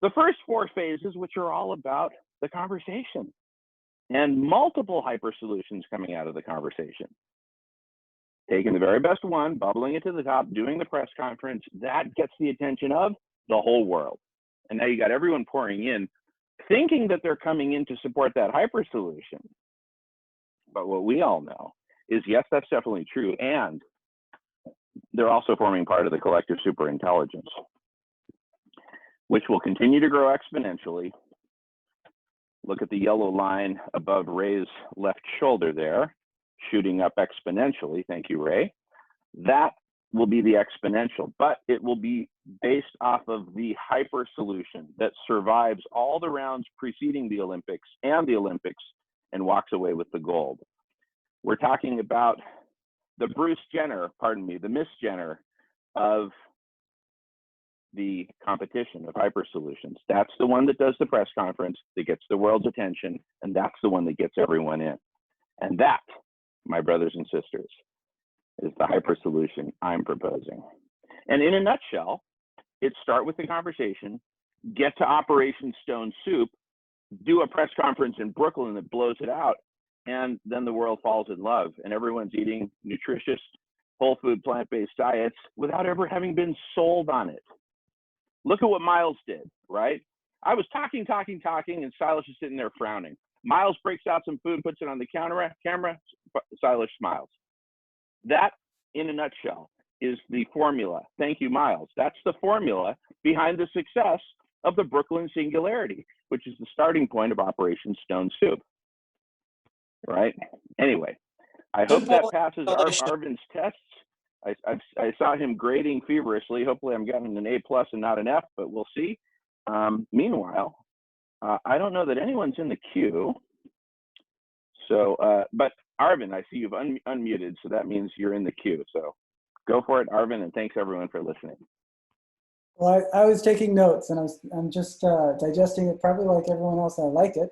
the first 4 phases, which are all about the conversation, and multiple hyper solutions coming out of the conversation. Taking the very best one, bubbling it to the top, doing the press conference, that gets the attention of the whole world. And now you got everyone pouring in, thinking that they're coming in to support that hyper solution. But what we all know is, yes, that's definitely true. And they're also forming part of the collective superintelligence, which will continue to grow exponentially. Look at the yellow line above Ray's left shoulder there, shooting up exponentially. Thank you, Ray. That will be the exponential, but it will be based off of the hyper solution that survives all the rounds preceding the Olympics and the Olympics and walks away with the gold. We're talking about the Bruce Jenner, pardon me, the Miss Jenner of the competition of hyper solutions. That's the one that does the press conference, that gets the world's attention, and that's the one that gets everyone in. And that, my brothers and sisters, is the hyper solution I'm proposing. And in a nutshell, it's start with the conversation, get to Operation Stone Soup, do a press conference in Brooklyn that blows it out, and then the world falls in love and everyone's eating nutritious, whole food, plant-based diets without ever having been sold on it. Look at what Miles did, right? I was talking, and Sailesh is sitting there frowning. Miles breaks out some food, puts it on the camera, Sailesh smiles. That, in a nutshell, is the formula. Thank you, Miles. That's the formula behind the success of the Brooklyn Singularity, which is the starting point of Operation Stone Soup, right? Anyway, I hope that passes Arvin's tests. I saw him grading feverishly. Hopefully I'm getting an A+ and not an F, but we'll see. Meanwhile, I don't know that anyone's in the queue. So, but Arvin, I see you've unmuted, so that means you're in the queue. So go for it, Arvin, and thanks everyone for listening. Well, I was taking notes, and I'm just digesting it, probably like everyone else. I like it.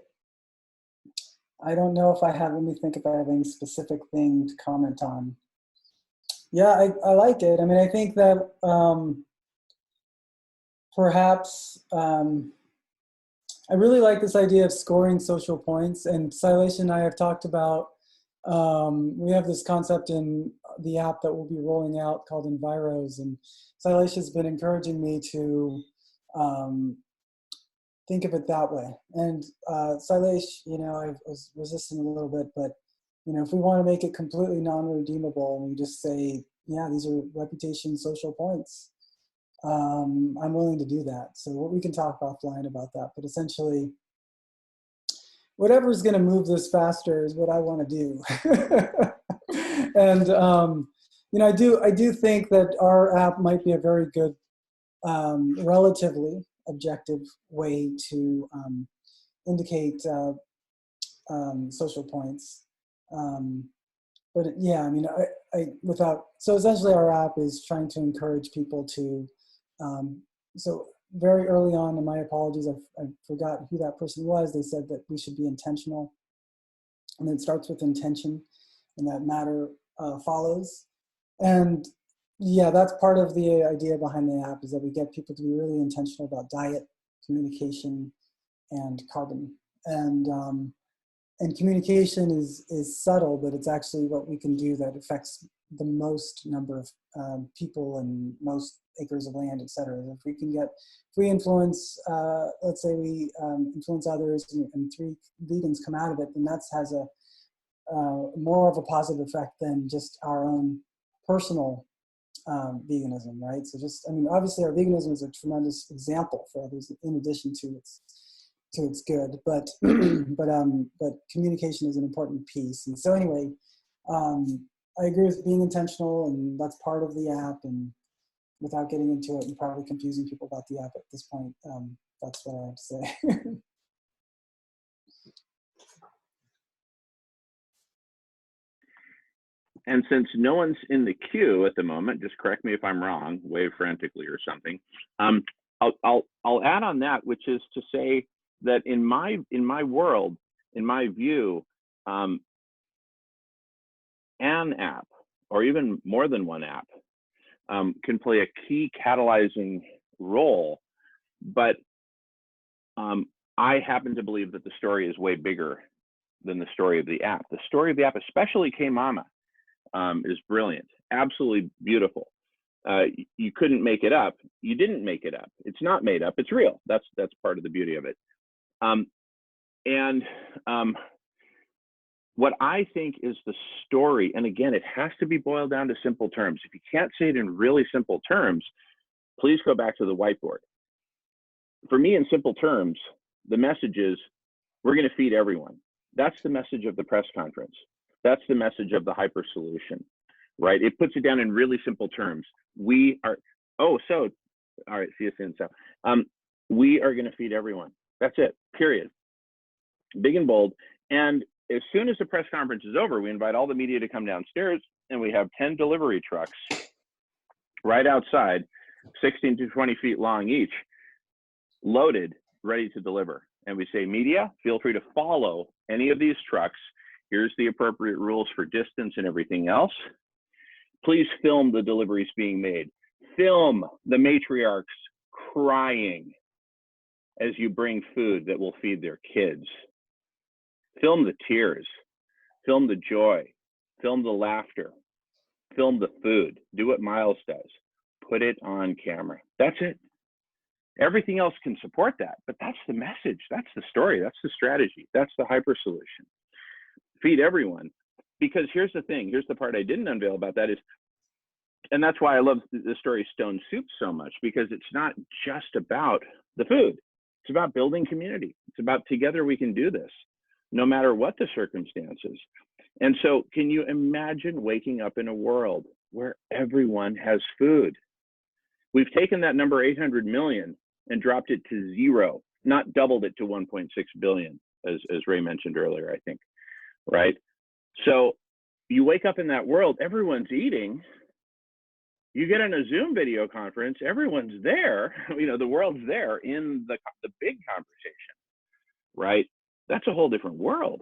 I don't know if I have, let me think if I have any specific thing to comment on. Yeah, I like it. I mean, I think that perhaps I really like this idea of scoring social points, and Sailesh and I have talked about, we have this concept in the app that we'll be rolling out called Enviros, and Sailesh has been encouraging me to think of it that way. And Sailesh, you know, I was resisting a little bit, but you know, if we want to make it completely non-redeemable and we just say, yeah, these are reputation social points, I'm willing to do that. So we can talk offline about that, but essentially, whatever's going to move this faster is what I want to do. And you know, I do think that our app might be a very good, relatively objective way to indicate social points. But yeah, I mean, so essentially our app is trying to encourage people to, so very early on, and my apologies, I forgot who that person was, they said that we should be intentional. And it starts with intention, and that matter follows. And yeah, that's part of the idea behind the app, is that we get people to be really intentional about diet, communication, and carbon. And communication is subtle, but it's actually what we can do that affects the most number of people and most acres of land, et cetera. If we influence, let's say we influence others, and 3 vegans come out of it, then that has a more of a positive effect than just our own personal veganism, right? So just, I mean, obviously our veganism is a tremendous example for others in addition to its good, but but communication is an important piece. And so anyway, I agree with being intentional, and that's part of the app. And without getting into it and probably confusing people about the app at this point, that's what I have to say. And since no one's in the queue at the moment, just correct me if I'm wrong, wave frantically or something. I'll add on that, which is to say that in my world, in my view, an app, or even more than one app, can play a key catalyzing role. But I happen to believe that the story is way bigger than the story of the app. The story of the app, especially K-Mama, is brilliant, absolutely beautiful. You couldn't make it up. You didn't make it up. It's not made up. It's real. That's part of the beauty of it. What I think is the story, and again, it has to be boiled down to simple terms. If you can't say it in really simple terms, please go back to the whiteboard. For me, in simple terms, the message is, we're going to feed everyone. That's the message of the press conference. That's the message of the hyper solution, right? It puts it down in really simple terms. We are, all right, see you soon. So, we are going to feed everyone. That's it, period. Big and bold. And as soon as the press conference is over, we invite all the media to come downstairs, and we have 10 delivery trucks right outside, 16 to 20 feet long each, loaded, ready to deliver. And we say, media, feel free to follow any of these trucks. Here's the appropriate rules for distance and everything else. Please film the deliveries being made. Film the matriarchs crying as you bring food that will feed their kids. Film the tears, film the joy, film the laughter, film the food. Do what Miles does. Put it on camera. That's it. Everything else can support that, but that's the message. That's the story. That's the strategy. That's the hyper solution. Feed everyone. Because here's the thing. Here's the part I didn't unveil about that is, and that's why I love the story Stone Soup so much, because it's not just about the food. It's about building community. It's about together we can do this, no matter what the circumstances. And so can you imagine waking up in a world where everyone has food? We've taken that number 800 million and dropped it to 0, not doubled it to 1.6 billion, as Ray mentioned earlier, I think, right? So you wake up in that world, everyone's eating. You get in a Zoom video conference, everyone's there, the world's there in the big conversation, right? That's a whole different world.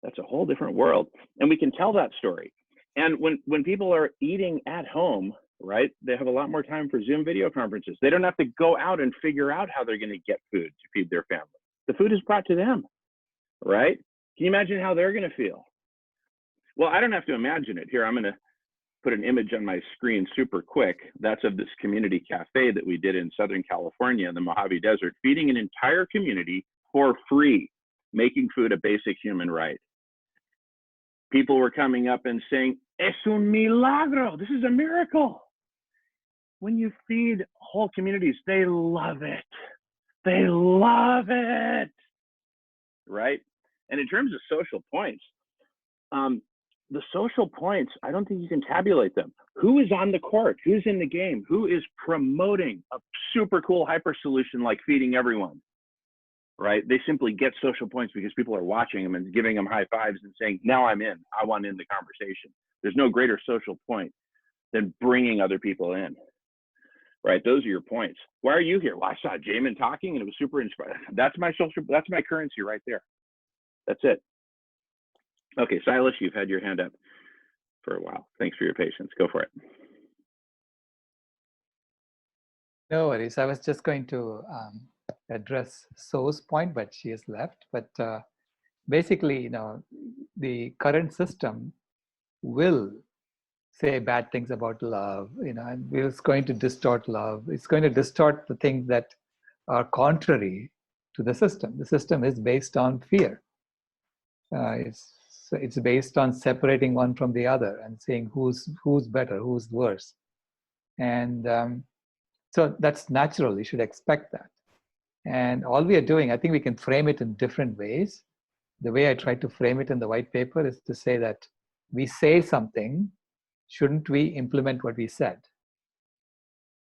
That's a whole different world. And we can tell that story. And when people are eating at home, right, they have a lot more time for Zoom video conferences. They don't have to go out and figure out how they're going to get food to feed their family. The food is brought to them, right? Can you imagine how they're going to feel? Well, I don't have to imagine it. Here, I'm going to put an image on my screen super quick. That's of this community cafe that we did in Southern California in the Mojave Desert, feeding an entire community for free, making food a basic human right. People were coming up and saying, "Es un milagro, this is a miracle." When you feed whole communities, they love it. They love it, right? And in terms of social points, the social points, I don't think you can tabulate them. Who is on the court? Who's in the game? Who is promoting a super cool hyper solution like feeding everyone, right? They simply get social points because people are watching them and giving them high fives and saying, now I'm in, I want in the conversation. There's no greater social point than bringing other people in, right? Those are your points. Why are you here? Well, I saw Jamen talking and it was super inspiring. That's my currency right there. That's it. Okay, Sailesh, you've had your hand up for a while. Thanks for your patience. Go for it. No worries. I was just going to address So's point, but she has left. But basically, the current system will say bad things about love, and it's going to distort love. It's going to distort the things that are contrary to the system. The system is based on fear. It's based on separating one from the other and saying who's better, who's worse. And so that's natural. You should expect that. And all we are doing, I think we can frame it in different ways. The way I tried to frame it in the white paper is to say that we say something, shouldn't we implement what we said?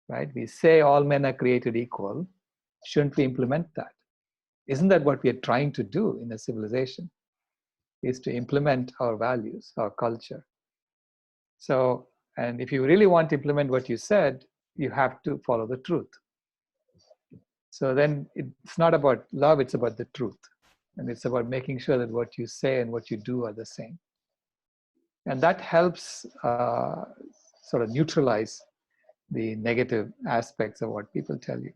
Right? We say all men are created equal. Shouldn't we implement that? Isn't that what we are trying to do in a civilization? Is to implement our values, our culture. So, and if you really want to implement what you said, you have to follow the truth. So then it's not about love, it's about the truth. And it's about making sure that what you say and what you do are the same. And that helps sort of neutralize the negative aspects of what people tell you.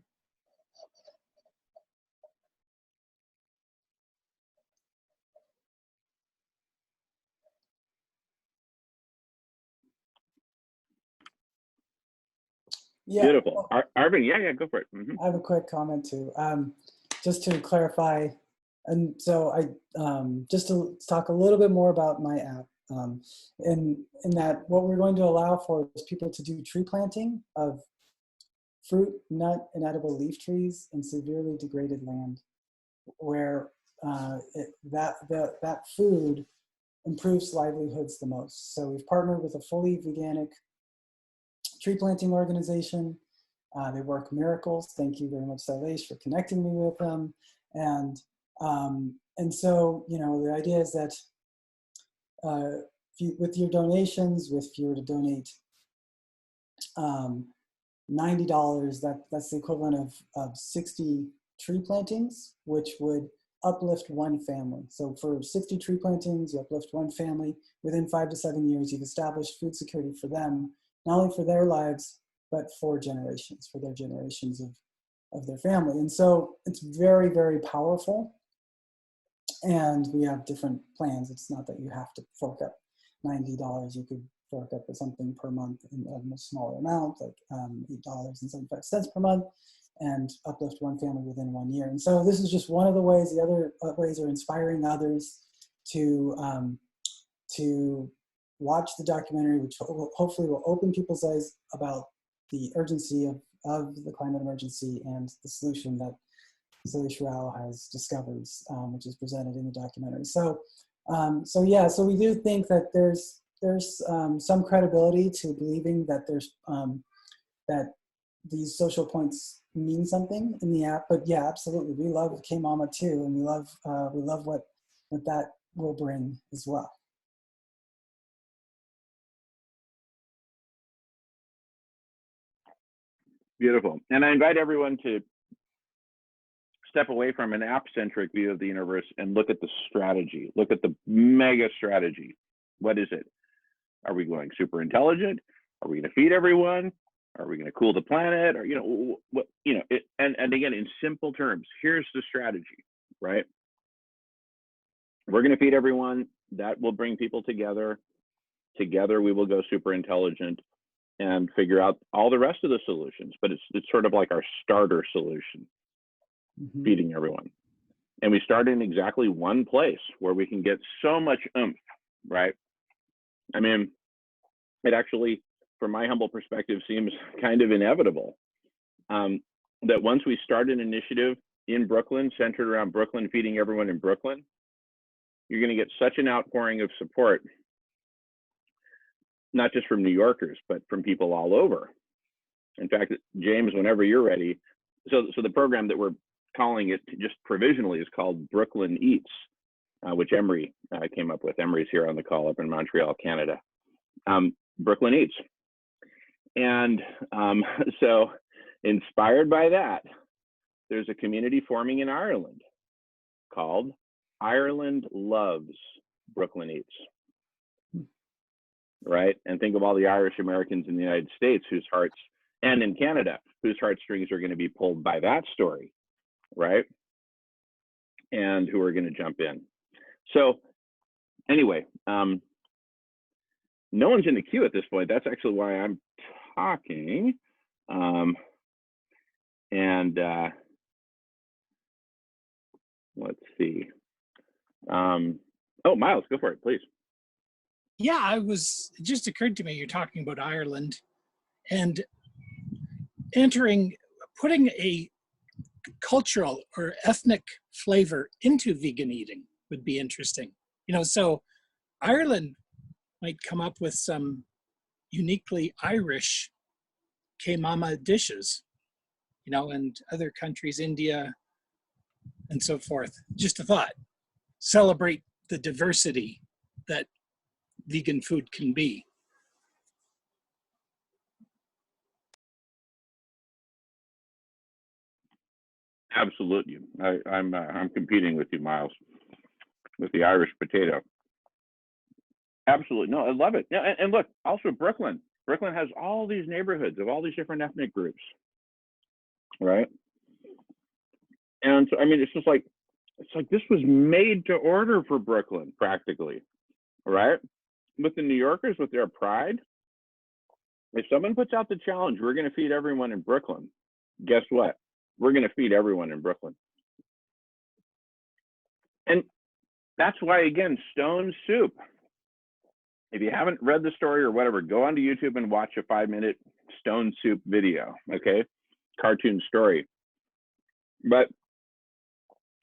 Yeah. Beautiful. Arvin, yeah, go for it. Mm-hmm. I have a quick comment too. Just to clarify, and so I just to talk a little bit more about my app. In that, what we're going to allow for is people to do tree planting of fruit, nut, and edible leaf trees in severely degraded land, where that food improves livelihoods the most. So we've partnered with a fully veganic tree planting organization. They work miracles. Thank you very much, Sailesh, for connecting me with them. And so, you know, the idea is that with your donations, if you were to donate $90, that's the equivalent of 60 tree plantings, which would uplift one family. So for 60 tree plantings, you uplift one family. Within 5 to 7 years, you've established food security for them, not only for their lives, but for generations, for their generations of their family. And so it's very, very powerful. And we have different plans. It's not that you have to fork up $90. You could fork up something per month in a much smaller amount, like $8.75 per month, and uplift one family within 1 year. And so this is just one of the ways. The other ways are inspiring others to watch the documentary, which hopefully will open people's eyes about the urgency of the climate emergency and the solution that Sailesh Rao has discovered, which is presented in the documentary. So we do think that there's some credibility to believing that that these social points mean something in the app. But yeah, absolutely, we love K-Mama too, and we love what that will bring as well. Beautiful. And I invite everyone to step away from an app-centric view of the universe and look at the strategy. Look at the mega strategy. What is it? Are we going super intelligent? Are we going to feed everyone? Are we going to cool the planet? Or, you know, what, you know, and again, in simple terms, here's the strategy, right? We're going to feed everyone. That will bring people together. Together, we will go super intelligent and figure out all the rest of the solutions. But it's sort of like our starter solution, feeding everyone. And we start in exactly one place where we can get so much oomph, right? I mean, it actually, from my humble perspective, seems kind of inevitable that once we start an initiative in Brooklyn, centered around Brooklyn, feeding everyone in Brooklyn, you're going to get such an outpouring of support, not just from New Yorkers, but from people all over. In fact, James, whenever you're ready, so the program that we're calling it just provisionally is called Brooklyn Eats, which Emery came up with. Emery's here on the call up in Montreal, Canada. Brooklyn Eats. And so inspired by that, there's a community forming in Ireland called Ireland Loves Brooklyn Eats. Right? And think of all the Irish Americans in the United States whose hearts, and in Canada, whose heartstrings are going to be pulled by that story, right? And who are going to jump in. So anyway, no one's in the queue at this point. That's actually why I'm talking. Let's see. Oh, Miles, go for it, please. Yeah, it just occurred to me, you're talking about Ireland and putting a cultural or ethnic flavor into vegan eating would be interesting. You know, so Ireland might come up with some uniquely Irish K-Mama dishes, you know, and other countries, India and so forth. Just a thought. Celebrate the diversity that vegan food can be. Absolutely. I'm competing with you, Miles, with the Irish potato. Absolutely. No, I love it. Yeah, and look, also Brooklyn. Brooklyn has all these neighborhoods of all these different ethnic groups, right? And so, I mean, it's like this was made to order for Brooklyn, practically, right? With the New Yorkers, with their pride, if someone puts out the challenge, we're going to feed everyone in Brooklyn, guess what? We're going to feed everyone in Brooklyn. And that's why, again, Stone Soup. If you haven't read the story or whatever, go onto YouTube and watch a 5-minute Stone Soup video, okay? Cartoon story. But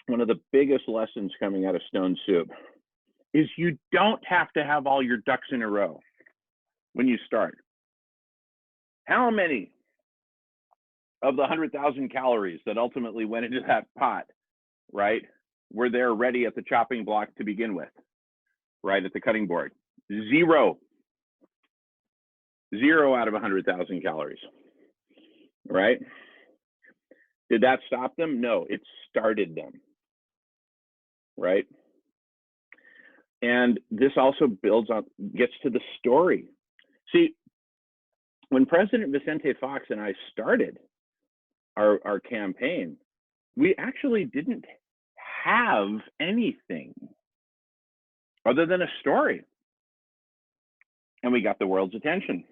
one of the biggest lessons coming out of Stone Soup is you don't have to have all your ducks in a row when you start. How many of the 100,000 calories that ultimately went into that pot, right, were there ready at the chopping block to begin with, right, at the cutting board? Zero out of 100,000 calories, right? Did that stop them? No, it started them, right? And this also builds on, gets to the story. See, when President Vicente Fox and I started our campaign, we actually didn't have anything other than a story. And we got the world's attention.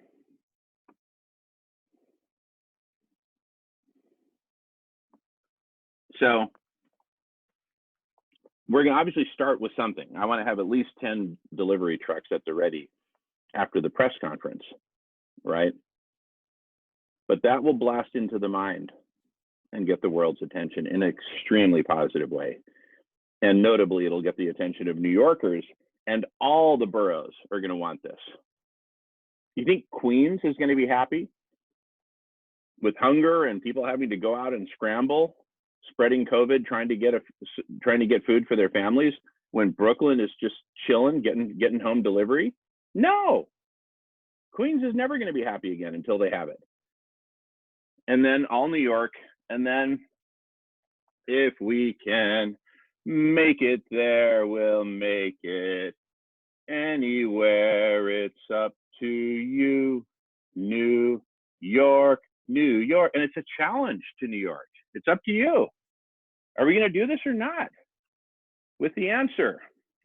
So we're going to obviously start with something. I want to have at least 10 delivery trucks at the ready after the press conference, right? But that will blast into the mind and get the world's attention in an extremely positive way. And notably, it'll get the attention of New Yorkers, and all the boroughs are going to want this. You think Queens is going to be happy with hunger and people having to go out and scramble, spreading COVID, trying to get food for their families, when Brooklyn is just chilling, getting home delivery? No, Queens is never going to be happy again until they have it. And then all New York, and then if we can make it there, we'll make it anywhere. It's up to you, New York, New York. And it's a challenge to New York. It's up to you. Are we going to do this or not? With the answer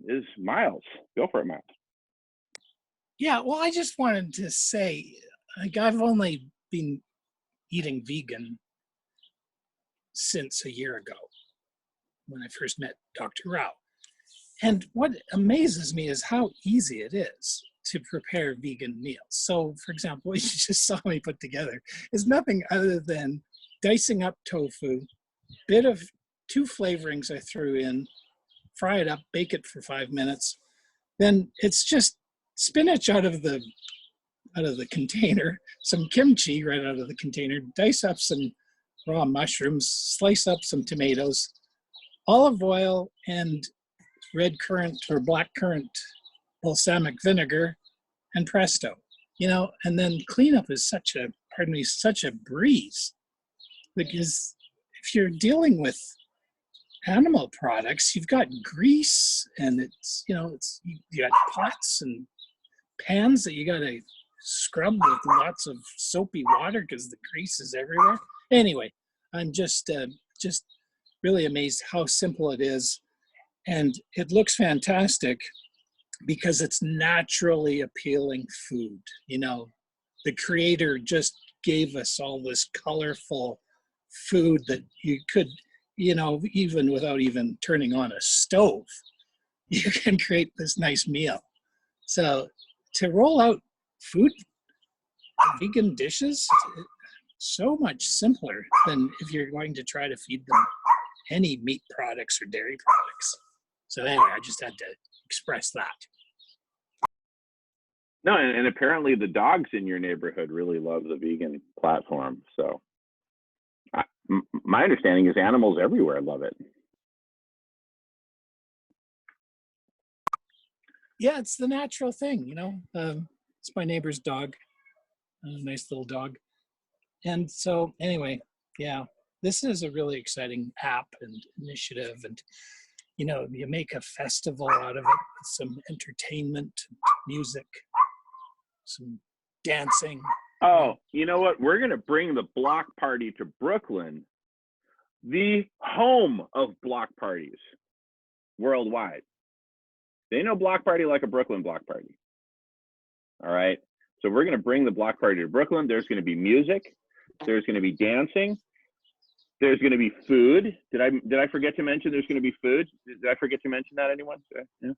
is Miles. Go for it, Miles. Yeah, well, I just wanted to say, like, I've only been eating vegan since a year ago when I first met Dr. Rao. And what amazes me is how easy it is to prepare vegan meals. So, for example, what you just saw me put together is nothing other than dicing up tofu, bit of 2 flavorings I threw in, fry it up, bake it for 5 minutes. Then it's just spinach out of the container, some kimchi right out of the container, dice up some raw mushrooms, slice up some tomatoes, olive oil and red currant or black currant balsamic vinegar, and presto. You know, and then cleanup is such a breeze, because if you're dealing with animal products, you've got grease, and it's, you know, you got pots and pans that you got to scrub with lots of soapy water because the grease is everywhere. Anyway, I'm just really amazed how simple it is, and it looks fantastic because it's naturally appealing food. You know, the creator just gave us all this colorful food that you could, you know, even without even turning on a stove, you can create this nice meal. So to roll out food, vegan dishes, so much simpler than if you're going to try to feed them any meat products or dairy products. So anyway, I just had to express that. No, and apparently the dogs in your neighborhood really love the vegan platform. So my understanding is animals everywhere love it. Yeah, it's the natural thing, you know. It's my neighbor's dog, a nice little dog. And so anyway, yeah, this is a really exciting app and initiative, and you know, you make a festival out of it with some entertainment, music, some dancing. Oh, you know what? We're going to bring the block party to Brooklyn, the home of block parties worldwide. They know block party like a Brooklyn block party. All right. So we're going to bring the block party to Brooklyn. There's going to be music. There's going to be dancing. There's going to be food. Did I forget to mention there's going to be food? Did I forget to mention that, anyone? Yeah.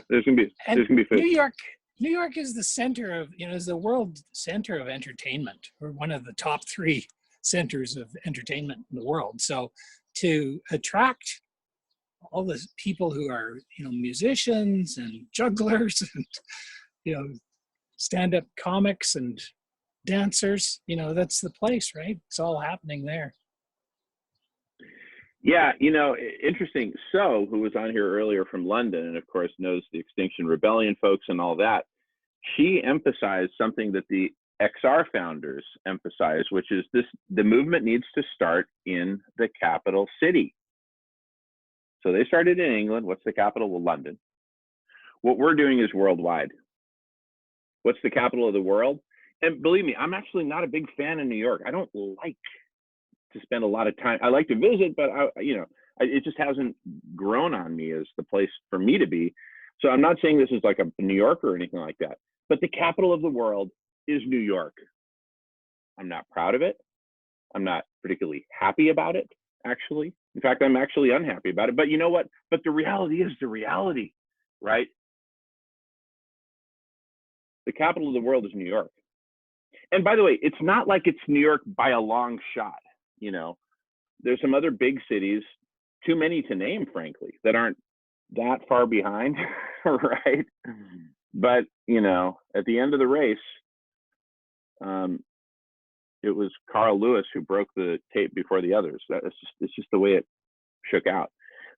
There's going to be food. New York is the center of, you know, is the world center of entertainment. We're one of the top 3 centers of entertainment in the world. So to attract all the people who are, you know, musicians and jugglers and, you know, stand-up comics and dancers, you know, that's the place, right? It's all happening there. Yeah, you know, interesting. So, who was on here earlier from London, and of course knows the Extinction Rebellion folks and all that, she emphasized something that the XR founders emphasized, which is this: the movement needs to start in the capital city. So they started in England. What's the capital? Well, London. What we're doing is worldwide. What's the capital of the world? And believe me, I'm actually not a big fan of New York. I don't like to spend a lot of time. I like to visit, but it just hasn't grown on me as the place for me to be. So I'm not saying this is like a New York or anything like that, but the capital of the world is New York. I'm not proud of it. I'm not particularly happy about it, actually. In fact, I'm actually unhappy about it. But you know what? But the reality is the reality, right? The capital of the world is New York. And by the way, it's not like it's New York by a long shot. You know, there's some other big cities, too many to name, frankly, that aren't that far behind, right? But, you know, at the end of the race, it was Carl Lewis who broke the tape before the others. It's just the way it shook out.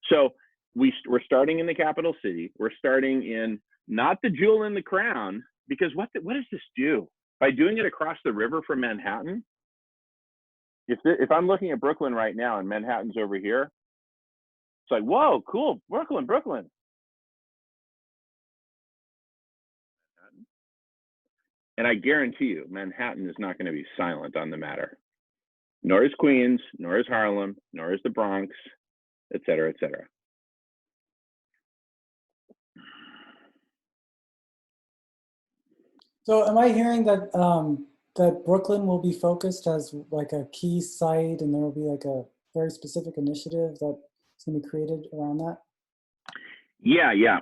So we're starting in the capital city. We're starting in not the jewel in the crown, because what does this do? By doing it across the river from Manhattan, if I'm looking at Brooklyn right now and Manhattan's over here, it's like, whoa, cool, Brooklyn. And I guarantee you, Manhattan is not going to be silent on the matter. Nor is Queens, nor is Harlem, nor is the Bronx, et cetera, et cetera. So am I hearing that that Brooklyn will be focused as like a key site, and there will be like a very specific initiative that's going to be created around that? Yeah.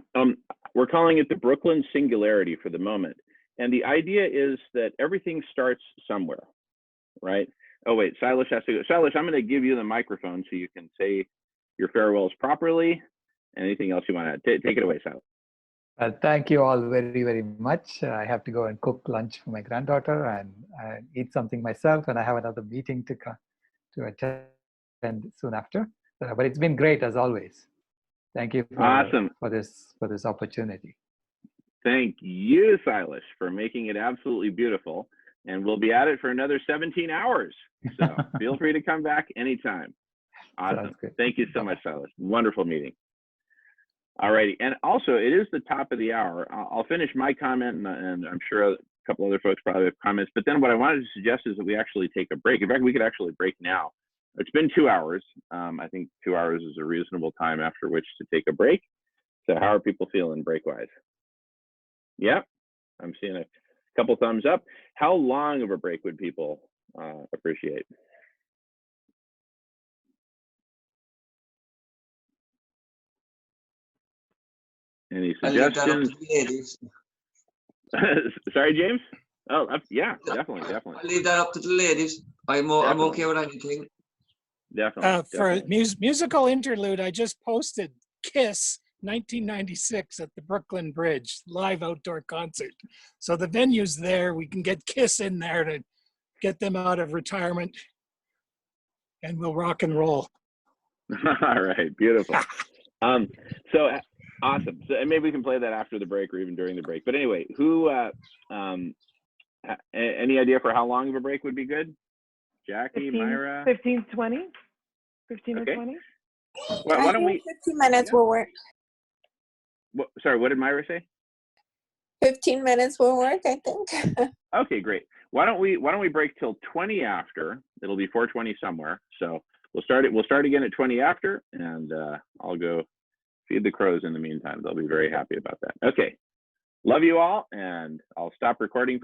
We're calling it the Brooklyn Singularity for the moment. And the idea is that everything starts somewhere, right? Oh, wait, Sailesh has to go. Sailesh, I'm going to give you the microphone so you can say your farewells properly. Anything else you want to take it away, Sailesh. Thank you all very, very much. I have to go and cook lunch for my granddaughter and eat something myself, and I have another meeting to attend soon after. But it's been great as always. Thank you for this opportunity. Thank you, Sailesh, for making it absolutely beautiful. And we'll be at it for another 17 hours. So feel free to come back anytime. Awesome. Thank you so much, Sailesh. Wonderful meeting. All righty. And also, it is the top of the hour. I'll finish my comment, and I'm sure a couple other folks probably have comments. But then what I wanted to suggest is that we actually take a break. In fact, we could actually break now. It's been 2 hours. I think 2 hours is a reasonable time after which to take a break. So how are people feeling break-wise? Yeah, I'm seeing a couple thumbs up. How long of a break would people appreciate? Any suggestions? Sorry, James? Oh, yeah, definitely. I'll leave that up to the ladies. I'm okay with anything. Definitely. For a musical interlude, I just posted Kiss 1996 at the Brooklyn Bridge, live outdoor concert. So the venue's there. We can get Kiss in there to get them out of retirement, and we'll rock and roll. All right, beautiful. So awesome. So and maybe we can play that after the break or even during the break. But anyway, who any idea for how long of a break would be good? Jackie, 15, Myra. 15, 20? 15 Okay. or 20? Well, why don't we? 15 minutes will work. Sorry, what did Myra say? 15 minutes will work, I think. Okay, great. Why don't we break till 20 after? It'll be 4:20 somewhere. So we'll start again at 20 after, and I'll go feed the crows in the meantime. They'll be very happy about that. Okay. Love you all, and I'll stop recording.